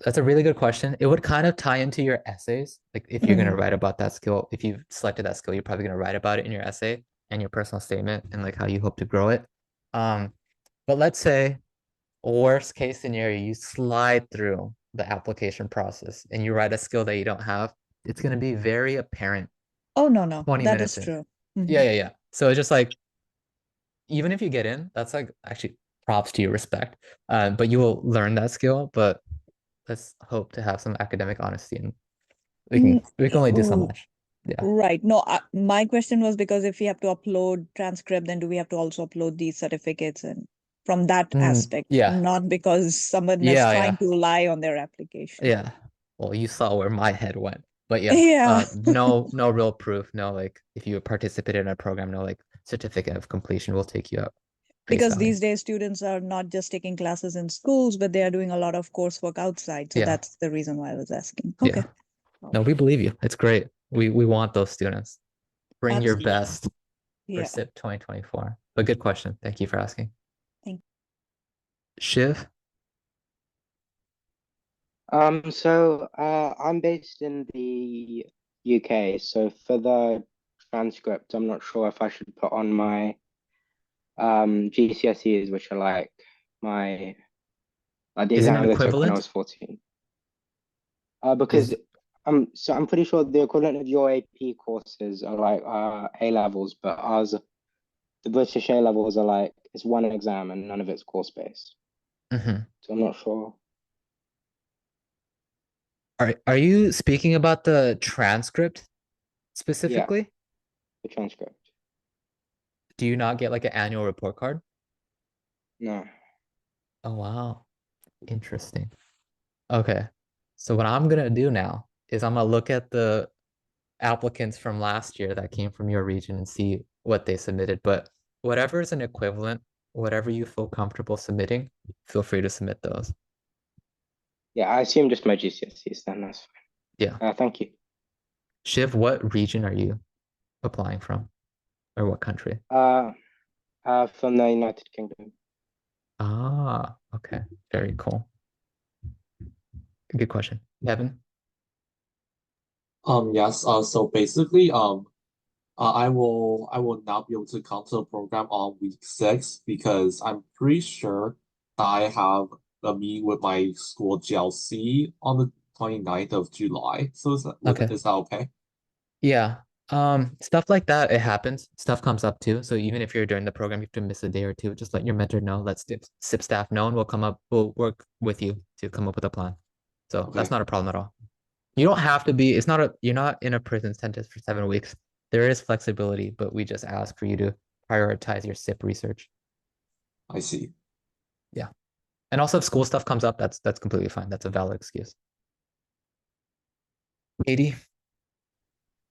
that's a really good question. It would kind of tie into your essays. Like if you're going to Mhm. write about that skill, if you've selected that skill, you're probably going to write about it in your essay and your personal statement and like how you hope to grow it. But let's say worst case scenario, you slide through the application process and you write a skill that you don't have. It's going to be very apparent Oh, no, 20 that is minutes in. true. Yeah, Mhm. yeah, yeah. So it's just like, even if you get in, that's like actually props to your respect. But you will learn that skill, but let's hope to have some academic honesty and we can only do so much. Yeah. Right. No, my question was because if we have to upload transcript, then do we have to also upload these certificates and from that aspect, Yeah. not because someone is Yeah, trying yeah. to lie on their application. Yeah. Well, you saw where my head went. But yeah, Yeah. no real proof. No, like if you participated in a program, no like certificate of completion will take you up face Because value. these days students are not just taking classes in schools, but they are doing a lot of coursework outside. So Yeah. that's the reason why I was asking. Yeah. Okay. No, we believe you. It's great. We want those students. Bring your Absolutely. best for Yeah. SIP 2024. But good question. Thank you for asking. Thank Shiv? I'm based in the UK, so for the transcript, I'm not sure if I should put on my GCSEs, which are like my the Is it exam an I took when I equivalent? was 14. Because I'm pretty sure the equivalent of your AP courses are like A levels, but ours, the British A levels are like it's one exam and none of it's course based. Mm-hmm. So I'm not sure. Are you speaking about the transcript Yeah, specifically? the transcript. Do you not get like an annual report card? No. Oh, wow. Interesting. Okay. So what I'm gonna do now is I'm gonna look at the applicants from last year that came from your region and see what they submitted. But whatever is an equivalent, whatever you feel comfortable submitting, feel free to submit those. Yeah, I assume just my GCSEs then, that's fine. Yeah. Thank you. Shiv, what region are you applying from? Or what country? From the United Kingdom. Ah, okay. Very cool. Good question. Kevin? Yes. So basically, I will not be able to come to the program on week 6 because I'm pretty sure that I have a meeting with my school GLC on the 29th of July. So Okay. is that okay? Yeah. Stuff like that, it happens. Stuff comes up too. So even if you're during the program, you have to miss a day or two, just let your mentor know, let SIP staff know, and we'll work with you to come up with a plan. So that's Okay. not a problem at all. You don't have to be, you're not in a prison sentence for 7 weeks. There is flexibility, but we just ask for you to prioritize your SIP research. I see. Yeah. And also if school stuff comes up, that's completely fine. That's a valid excuse. Katie?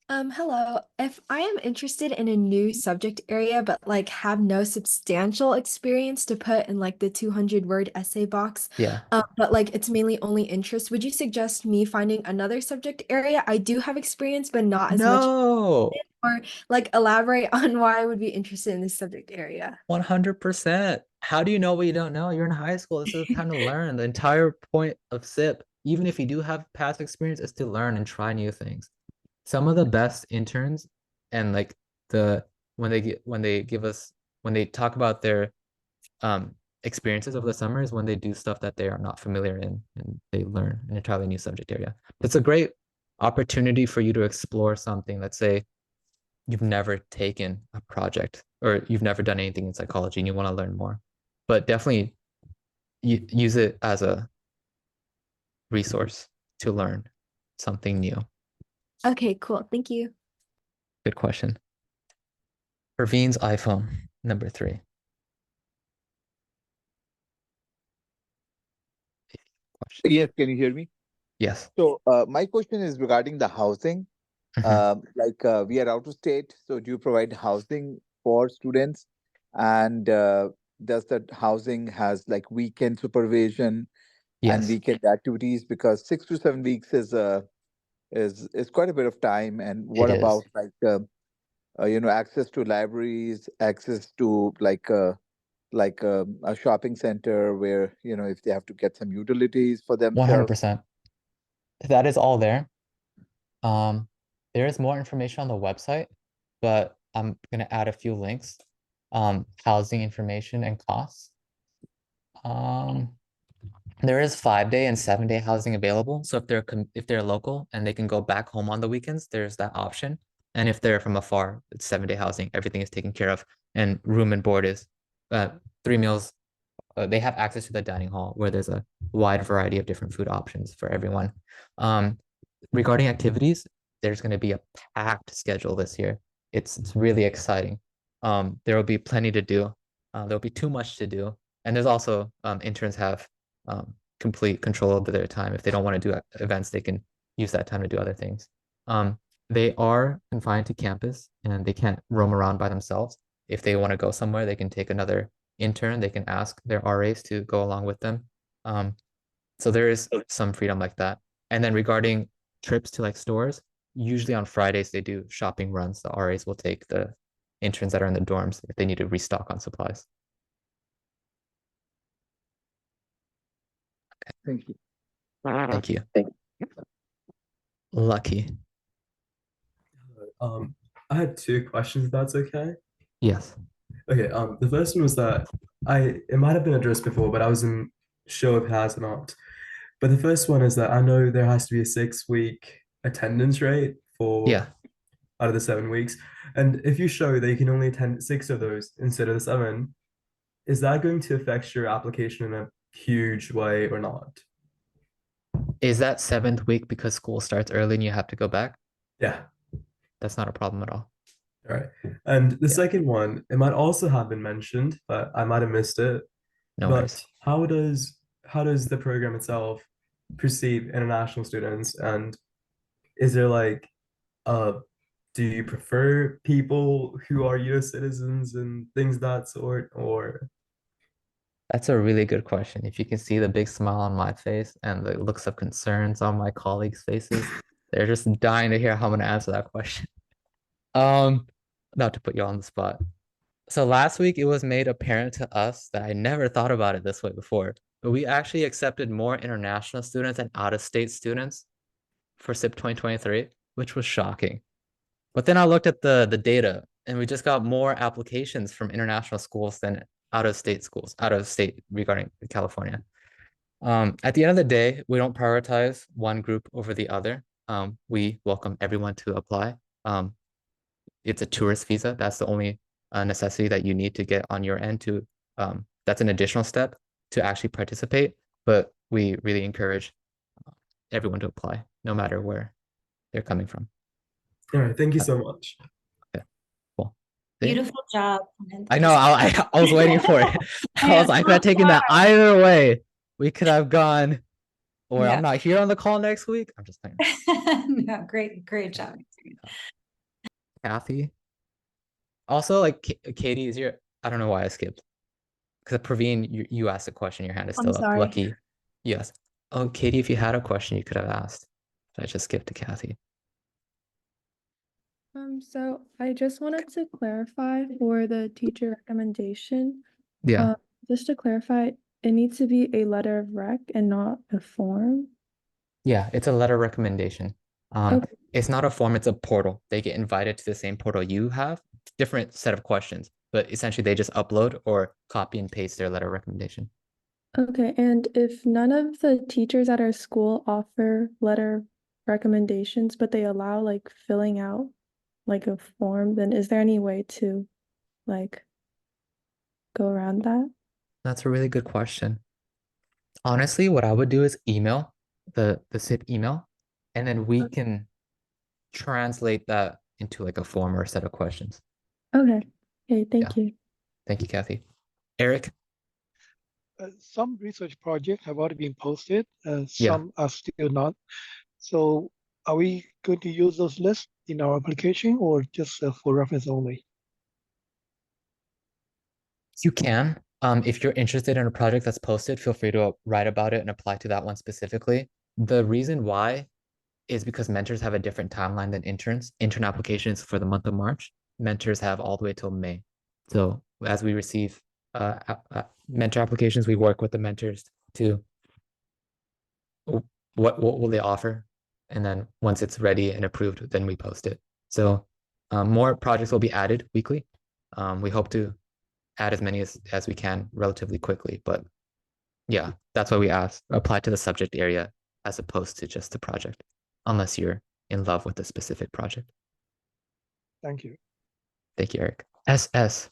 Hello. If I am interested in a new subject area but like have no substantial experience to put in like the 200-word essay box, Yeah. but like it's mainly only interest, would you suggest me finding another subject area? I do have experience, but not as much, No, or like elaborate on why I would be interested in this subject area. 100%. How do you know what you don't know? You're in high school. This is the time to learn. The entire point of SIP, even if you do have past experience, is to learn and try new things. Some of the best interns and like the when they talk about their experiences over the summer is when they do stuff that they are not familiar in and they learn an entirely new subject area. It's a great opportunity for you to explore something. Let's say you've never taken a project or you've never done anything in psychology and you want to learn more, but definitely use it as a resource to learn something new. Okay, cool. Thank you. Good question. Praveen's iPhone, number 3. Yes, can you hear me? Yes. So my question is regarding the housing. We are out of state, so do you provide housing for students? And does that housing has like weekend supervision and Yes. weekend activities? Because 6 to 7 weeks is quite a bit of time. And what It is. about like access to libraries, access to like a shopping center where if they have to get some utilities for themselves? 100%. That is all there. There is more information on the website, but I'm gonna add a few links. Housing information and costs. There is 5-day and 7-day housing available. So if they're local and they can go back home on the weekends, there's that option. And if they're from afar, it's 7-day housing. Everything is taken care of, and room and board is 3 meals. They have access to the dining hall where there's a wide variety of different food options for everyone. Regarding activities, there's going to be a packed schedule this year. It's really exciting. There will be plenty to do. There'll be too much to do. And there's also interns have complete control over their time. If they don't want to do events, they can use that time to do other things. They are confined to campus and they can't roam around by themselves. If they want to go somewhere, they can take another intern. They can ask their RAs to go along with them. So there is some freedom like that. And then regarding trips to like stores, usually on Fridays they do shopping runs. The RAs will take the interns that are in the dorms if they need to restock on supplies. Thank you. Thank you. Lucky. I had 2 questions, if that's okay. Yes. Okay, the first one was that it might have been addressed before, but I wasn't sure if it has or not. But the first one is that I know there has to be a 6-week attendance rate for out of the 7 weeks. And if you show that you can only attend 6 of those instead of the 7, is that going to affect your application in a huge way or not? Is that 7th week because school starts early and you have to go back? Yeah. That's not a problem at all. All right. And the second one, it might also have been mentioned, but I might have missed it. No But worries. how does the program itself perceive international students? And is there like do you prefer people who are US citizens and things of that sort, or? That's a really good question. If you can see the big smile on my face and the looks of concerns on my colleagues' faces, they're just dying to hear how I'm going to answer that question. Not to put you on the spot. So last week it was made apparent to us that I never thought about it this way before, but we actually accepted more international students and out-of-state students for SIP 2023, which was shocking. But then I looked at the data and we just got more applications from international schools than out-of-state schools, out-of-state regarding California. At the end of the day, we don't prioritize one group over the other. We welcome everyone to apply. It's a tourist visa. That's the only necessity that you need to get on your end to, that's an additional step to actually participate. But we really encourage everyone to apply, no matter where they're coming from. All right, thank you so much. Okay, cool. Beautiful job. I know, I was waiting for it. I could have taken that either way. We could have gone, or I'm not here on the call next week. I'm just saying. No, great job. Kathy. Also, like Katie, is your I don't know why I skipped. Because Praveen, you asked a question, your hand is I'm still up. sorry. Lucky. Yes. Oh, Katie, if you had a question, you could have asked. I just skipped to Kathy. So I just wanted to clarify for the teacher recommendation. Yeah. Just to clarify, it needs to be a letter of rec and not a form. Yeah, it's a letter recommendation. Okay. It's not a form, it's a portal. They get invited to the same portal you have, different set of questions, but essentially they just upload or copy and paste their letter recommendation. Okay, and if none of the teachers at our school offer letter recommendations, but they allow like filling out like a form, then is there any way to like go around that? That's a really good question. Honestly, what I would do is email the SIP email, and then we can translate that into like a form or a set of questions. Okay. Okay, Yeah. thank you. Thank you, Kathy. Eric? Some research projects have already been posted, Yeah. some are still not. So are we going to use those lists in our application or just for reference only? You can. If you're interested in a project that's posted, feel free to write about it and apply to that one specifically. The reason why is because mentors have a different timeline than interns. Intern applications for the month of March, mentors have all the way till May. So as we receive mentor applications, we work with the mentors to what will they offer, and then once it's ready and approved, then we post it. So more projects will be added weekly. We hope to add as many as we can relatively quickly, but yeah, that's why we apply to the subject area as opposed to just the project, unless you're in love with a specific project. Thank you. Thank you, Eric. SS.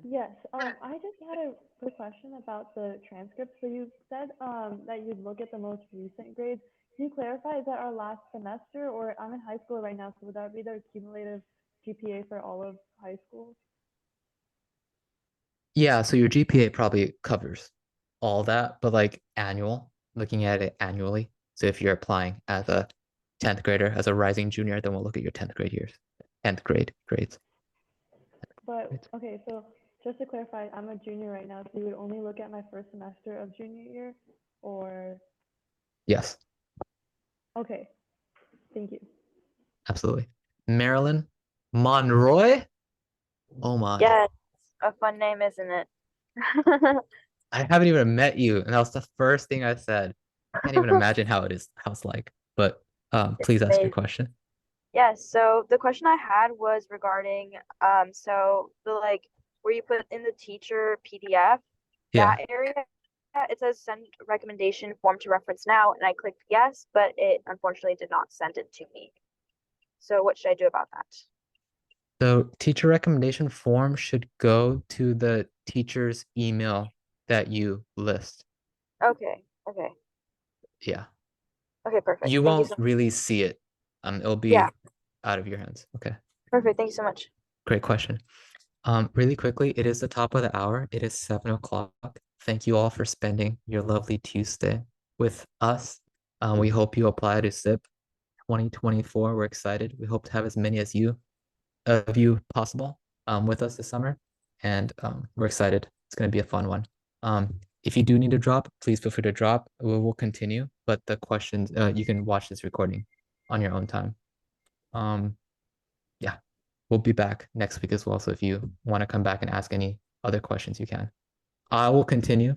Yes, I just had a quick question about the transcript. So you said that you'd look at the most recent grades. Can you clarify, is that our last semester, or I'm in high school right now, so would that be the cumulative GPA for all of high school? Yeah, so your GPA probably covers all that, but like annual, looking at it annually. So if you're applying as a 10th grader, as a rising junior, then we'll look at your 10th grade years, 10th grade grades. But okay, so just to clarify, I'm a junior right now, so you would only look at my first semester of junior year, or Yes, okay, thank you. absolutely. Marilyn Monroy? Oh my. Yes, a fun name, isn't it? I haven't even met you, and that was the first thing I said. I can't even imagine how it's like. But please ask your Amazing. question. Yes, so the question I had was regarding so the like where you put in the teacher PDF, Yeah. that area, it says send recommendation form to reference now, and I clicked yes, but it unfortunately did not send it to me. So what should I do about that? So teacher recommendation form should go to the teacher's email that you list. Okay, okay, Yeah. okay, perfect. You Thank you won't so really see it. It'll be Yeah, out of your hands. Okay. perfect. Thank you so much. Great question. Really quickly, it is the top of the hour. It is 7 o'clock. Thank you all for spending your lovely Tuesday with us. We hope you apply to SIP 2024. We're excited. We hope to have as many as you of you possible with us this summer, and we're excited. It's going to be a fun one. If you do need to drop, please feel free to drop. We'll continue, but the questions you can watch this recording on your own time. Yeah, we'll be back next week as well. So if you want to come back and ask any other questions, you can. I will continue.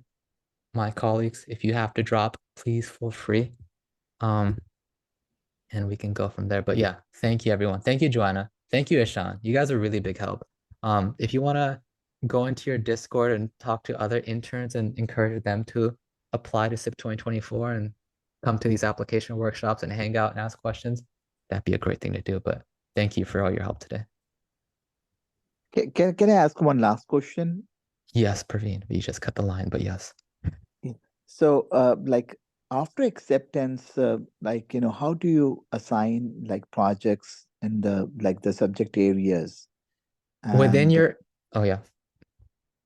My colleagues, if you have to drop, please feel free. And we can go from there. But yeah, thank you, everyone. Thank you, Joanna. Thank you, Ishan. You guys are really big help. If you want to go into your Discord and talk to other interns and encourage them to apply to SIP 2024 and come to these application workshops and hang out and ask questions, that'd be a great thing to do. But thank you for all your help today. Can I ask one last question? Yes, Praveen, you just cut the line, but yes. So, like after acceptance, like, how do you assign like projects in the subject areas? Within And your, oh yeah, go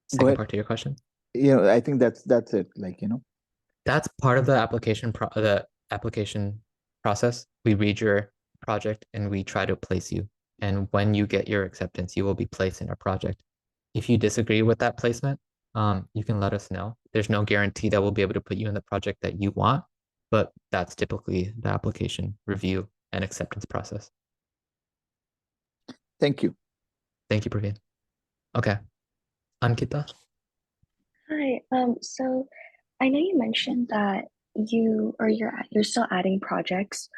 second ahead. part to your question. I think that's it. Like, That's part of the application process. We read your project and we try to place you. And when you get your acceptance, you will be placed in our project. If you disagree with that placement, you can let us know. There's no guarantee that we'll be able to put you in the project that you want, but that's typically the application review and acceptance process. Thank you. Thank you, Praveen. Okay. Ankita? Hi. So I know you mentioned that you're still adding projects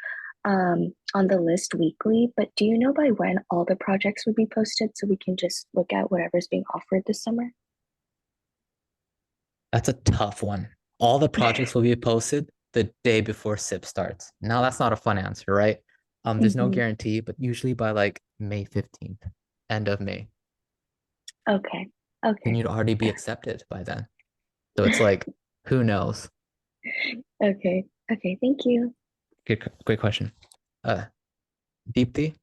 on the list weekly, but do you know by when all the projects would be posted so we can just look at whatever's being offered this summer? That's a tough one. All the projects will be posted the day before SIP starts. Now that's not a fun answer, right? There's no guarantee, but usually by like May 15th, end of May. Okay. Then Okay. you'd already be accepted by then. So it's like, who knows? Okay. Okay. Thank you. Great question. Deepthi?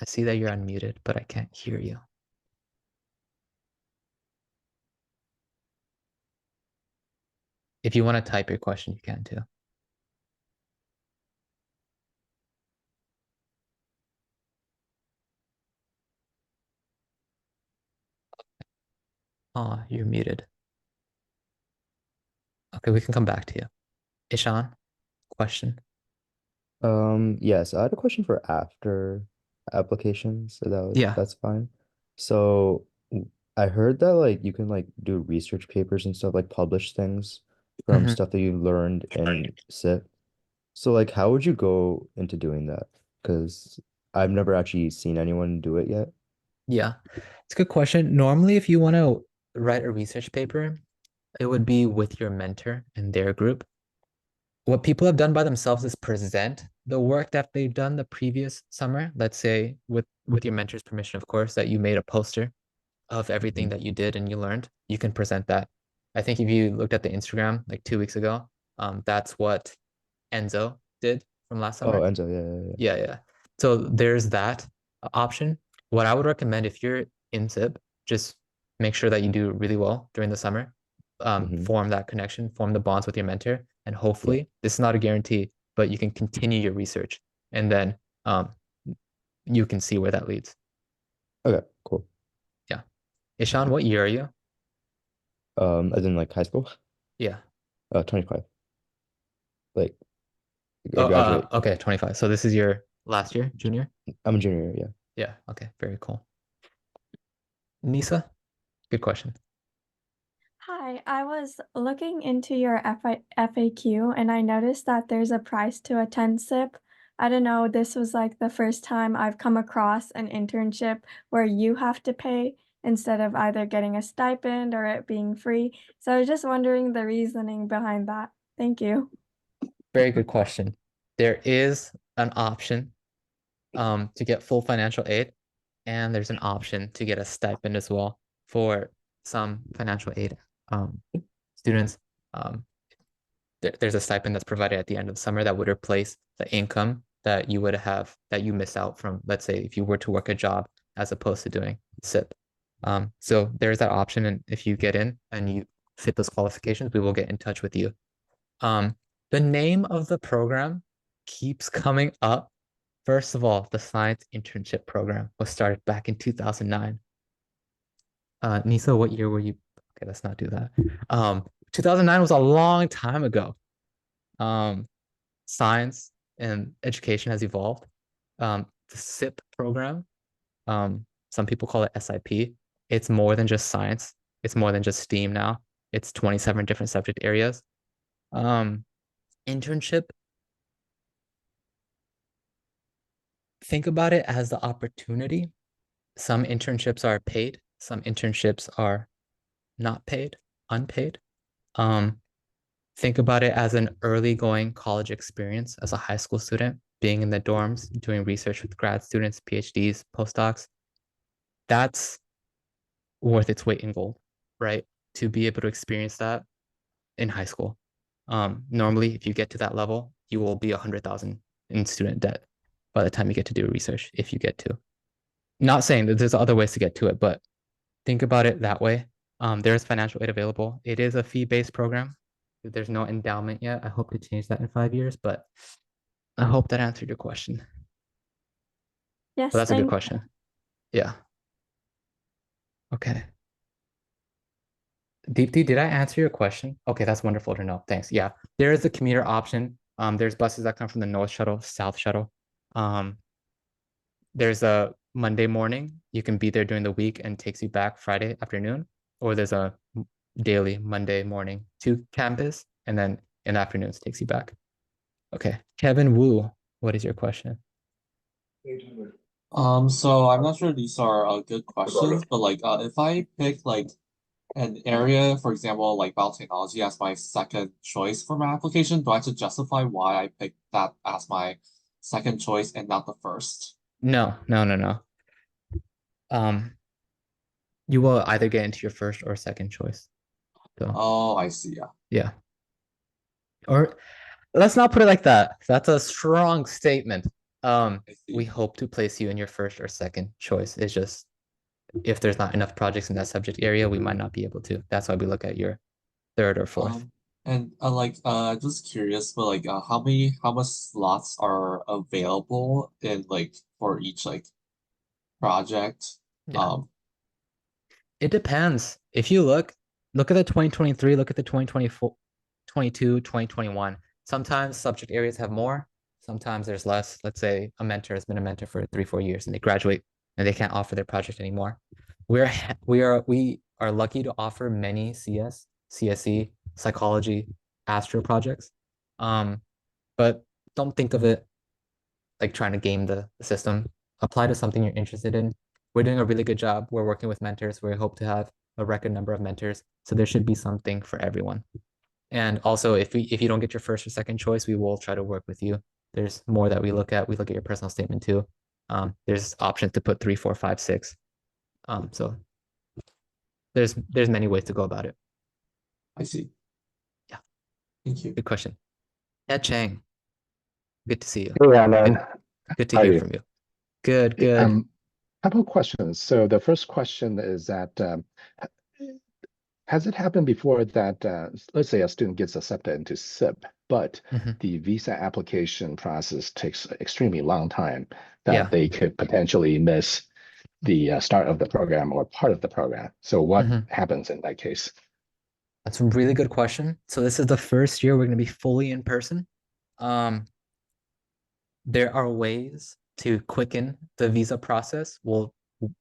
I see that you're unmuted, but I can't hear you. If you want to type your question, you can too. Oh, you're muted. Okay, we can come back to you. Ishan, question? Yes, I had a question for after applications, so Yeah. that's fine. So I heard that like you can like do research papers and stuff, like publish things from Mhm. stuff that you learned in SIP. So like how would you go into doing that? Because I've never actually seen anyone do it yet. Yeah, it's a good question. Normally, if you want to write a research paper, it would be with your mentor and their group. What people have done by themselves is present the work that they've done the previous summer. Let's say with your mentor's permission, of course, that you made a poster of everything that you did and you learned. You can present that. I think if you looked at the Instagram like 2 weeks ago, that's what Enzo did from last Oh, summer. Enzo, yeah. Yeah. So there's that option. What I would recommend if you're in SIP, just make sure that you do really well during the summer. Form that connection, form the bonds with your mentor, and hopefully, this is not a guarantee, but you can continue your research, and then you can see where that leads. Okay, cool. Yeah. Ishan, what year are you? As in like high school? Yeah. 25. Like I graduate. Okay, 25. So this is your last year, junior? I'm a junior, yeah. Yeah. Okay. Very cool. Nisa, good question. Hi, I was looking into your FAQ and I noticed that there's a price to attend SIP. I don't know, this was like the first time I've come across an internship where you have to pay instead of either getting a stipend or it being free. So I was just wondering the reasoning behind that. Thank you. Very good question. There is an option to get full financial aid, and there's an option to get a stipend as well for some financial aid students. There's a stipend that's provided at the end of the summer that would replace the income that you would have that you miss out from, let's say, if you were to work a job as opposed to doing SIP. So there's that option, and if you get in and you fit those qualifications, we will get in touch with you. The name of the program keeps coming up. First of all, the science internship program was started back in 2009. Nisa, what year were you? Okay, let's not do that. 2009 was a long time ago. Science and education has evolved. The SIP program, some people call it SIP. It's more than just science. It's more than just STEAM now. It's 27 different subject areas. Internship, think about it as the opportunity. Some internships are paid, some internships are not paid, unpaid. Think about it as an early going college experience as a high school student, being in the dorms, doing research with grad students, PhDs, postdocs. That's worth its weight in gold, right? To be able to experience that in high school. Normally, if you get to that level, you will be 100,000 in student debt by the time you get to do research, if you get to. Not saying that there's other ways to get to it, but think about it that way. There's financial aid available. It is a fee-based program. There's no endowment yet. I hope to change that in 5 years, but I hope that answered your question. But Yes, that's a good thank question. Yeah. Okay. Deepti, did I answer your question? Okay, that's wonderful to know. Thanks. Yeah, there is a commuter option. There's buses that come from the North Shuttle, South Shuttle. There's a Monday morning. You can be there during the week and takes you back Friday afternoon. Or there's a daily Monday morning to campus, and then in the afternoons takes you back. Okay. Kevin Wu, what is your question? So I'm not sure these are good questions, but like if I pick like an area, for example, like biotechnology as my second choice for my application, do I have to justify why I picked that as my second choice and not the first? No. You will either get into your first or second choice. So Oh, I see. Yeah. yeah. Or let's not put it like that. That's a strong statement. We hope to place you in your first or second choice. It's just if there's not enough projects in that subject area, we might not be able to. That's why we look at your third or fourth. And just curious, but like how much slots are available in like for each like project? Yeah. It depends. If you look at the 2023, look at the 2024, 22, 2021. Sometimes subject areas have more, sometimes there's less. Let's say a mentor has been a mentor for 3, 4 years and they graduate and they can't offer their project anymore. We are lucky to offer many CS, CSE, psychology, astro projects. But don't think of it like trying to game the system. Apply to something you're interested in. We're doing a really good job. We're working with mentors. We hope to have a record number of mentors. So there should be something for everyone. And also, if you don't get your first or second choice, we will try to work with you. There's more that we look at. We look at your personal statement too. There's options to put 3, 4, 5, 6. So there's many ways to go about it. I see. Yeah. Thank you. Good question. Ed Chang. Good to see you. Hey, Alan. Good to How are hear you? from you. Good. Couple of questions. So the first question is that has it happened before that let's say a student gets accepted into SIP, but the visa application process takes extremely long time that they could potentially miss the start of the program or part of the program. So what happens in that case? That's a really good question. So this is the first year we're going to be fully in person. There are ways to quicken the visa process. We'll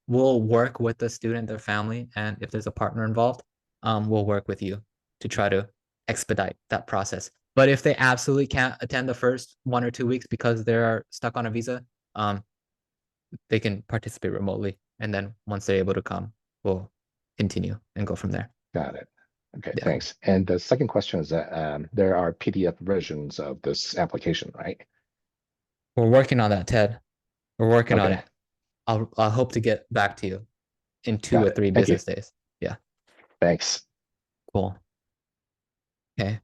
work with the student, their family, and if there's a partner involved, we'll work with you to try to expedite that process. But if they absolutely can't attend the first 1 or 2 weeks because they're stuck on a visa, they can participate remotely. And then once they're able to come, we'll continue and go from there. Got it. Okay, thanks. And the second question is that there are PDF versions of this application, right? We're working on that, Ted. We're working on it. I'll hope to get back to you in 2 or 3 business days. Yeah. Thanks. Cool. Okay.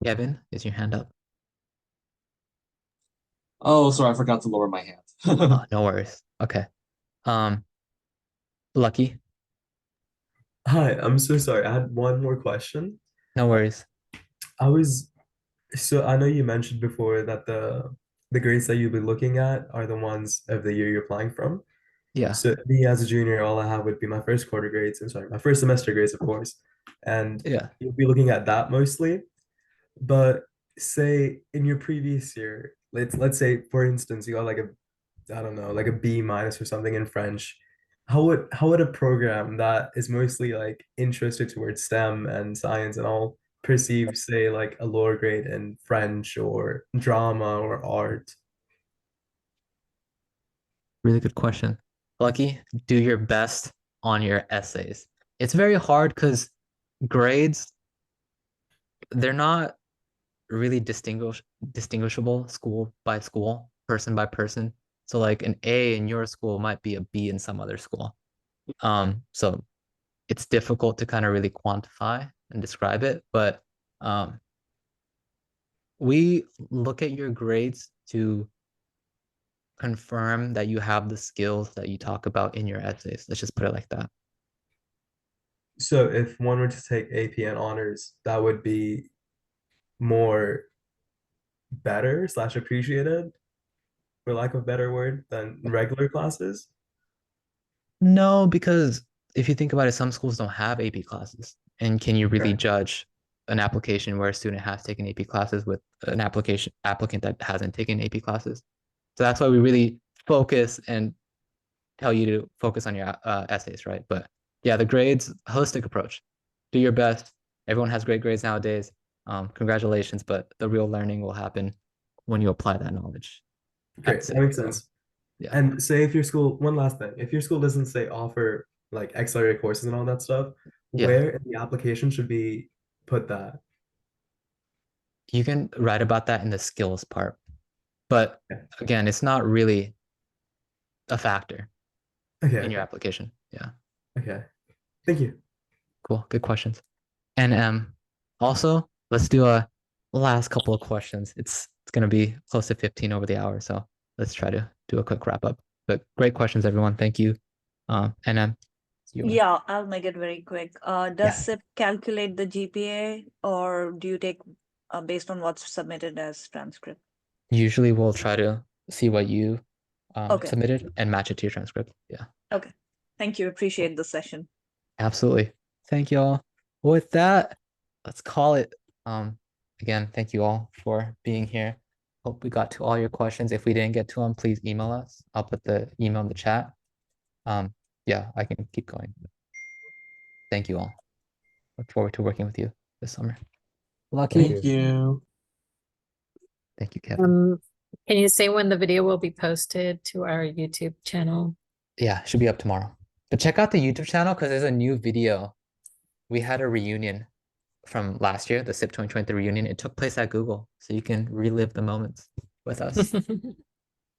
Kevin, is your hand up? Oh, sorry, I forgot to lower my hand. Oh, no worries. Okay. Lucky. Hi, I'm so sorry. I had one more question. No worries. So I know you mentioned before that the grades that you'll be looking at are the ones of the year you're applying from. Yeah. So me as a junior, all I have would be my first quarter grades. I'm sorry, my first semester grades, of course. And you'll be looking at that mostly. But say in your previous year, let's say for instance, you got like I don't know, like a B minus or something in French. How would a program that is mostly like interested towards STEM and science and all perceive, say, like a lower grade in French or drama or art? Really good question. Lucky, do your best on your essays. It's very hard because grades, they're not really distinguishable school by school, person by person. So like an A in your school might be a B in some other school. So it's difficult to kind of really quantify and describe it, but we look at your grades to confirm that you have the skills that you talk about in your essays. Let's just put it like that. So if one were to take AP and honors, that would be more better slash appreciated, for lack of a better word, than regular classes? No, because if you think about it, some schools don't have AP classes. And can you really Sure. judge an application where a student has taken AP classes with an applicant that hasn't taken AP classes? So that's why we really focus and tell you to focus on your essays, right? But yeah, the grades, holistic approach. Do your best. Everyone has great grades nowadays. Congratulations, but the real learning will happen when you apply that knowledge. Great, that makes sense. Yeah. And say if your school, one last thing, if your school doesn't say offer like accelerated courses and all that stuff, Yeah. where in the application should we put that? You can write about that in the skills part. But again, it's not really a factor in your application. Yeah. Okay. Thank you. Cool. Good questions. And also, let's do a last couple of questions. It's gonna be close to 15 over the hour, so let's try to do a quick wrap up. But great questions, everyone. Thank you. And Yeah, I'll make it very quick. Does SIP calculate the GPA, or do you take based on what's submitted as transcript? usually we'll try to see what you Okay. submitted and match it to your transcript. Yeah, Okay. Thank you. Appreciate the session. absolutely. Thank you all. With that, let's call it. Again, thank you all for being here. Hope we got to all your questions. If we didn't get to them, please email us. I'll put the email in the chat. Yeah, I can keep going. Thank you all. Look forward to working with you this summer. Lucky. Thank you. Thank you, Kevin. Can you say when the video will be posted to our YouTube channel? Yeah, should be up tomorrow. But check out the YouTube channel because there's a new video. We had a reunion from last year, the SIP 2023 reunion. It took place at Google, so you can relive the moments with us.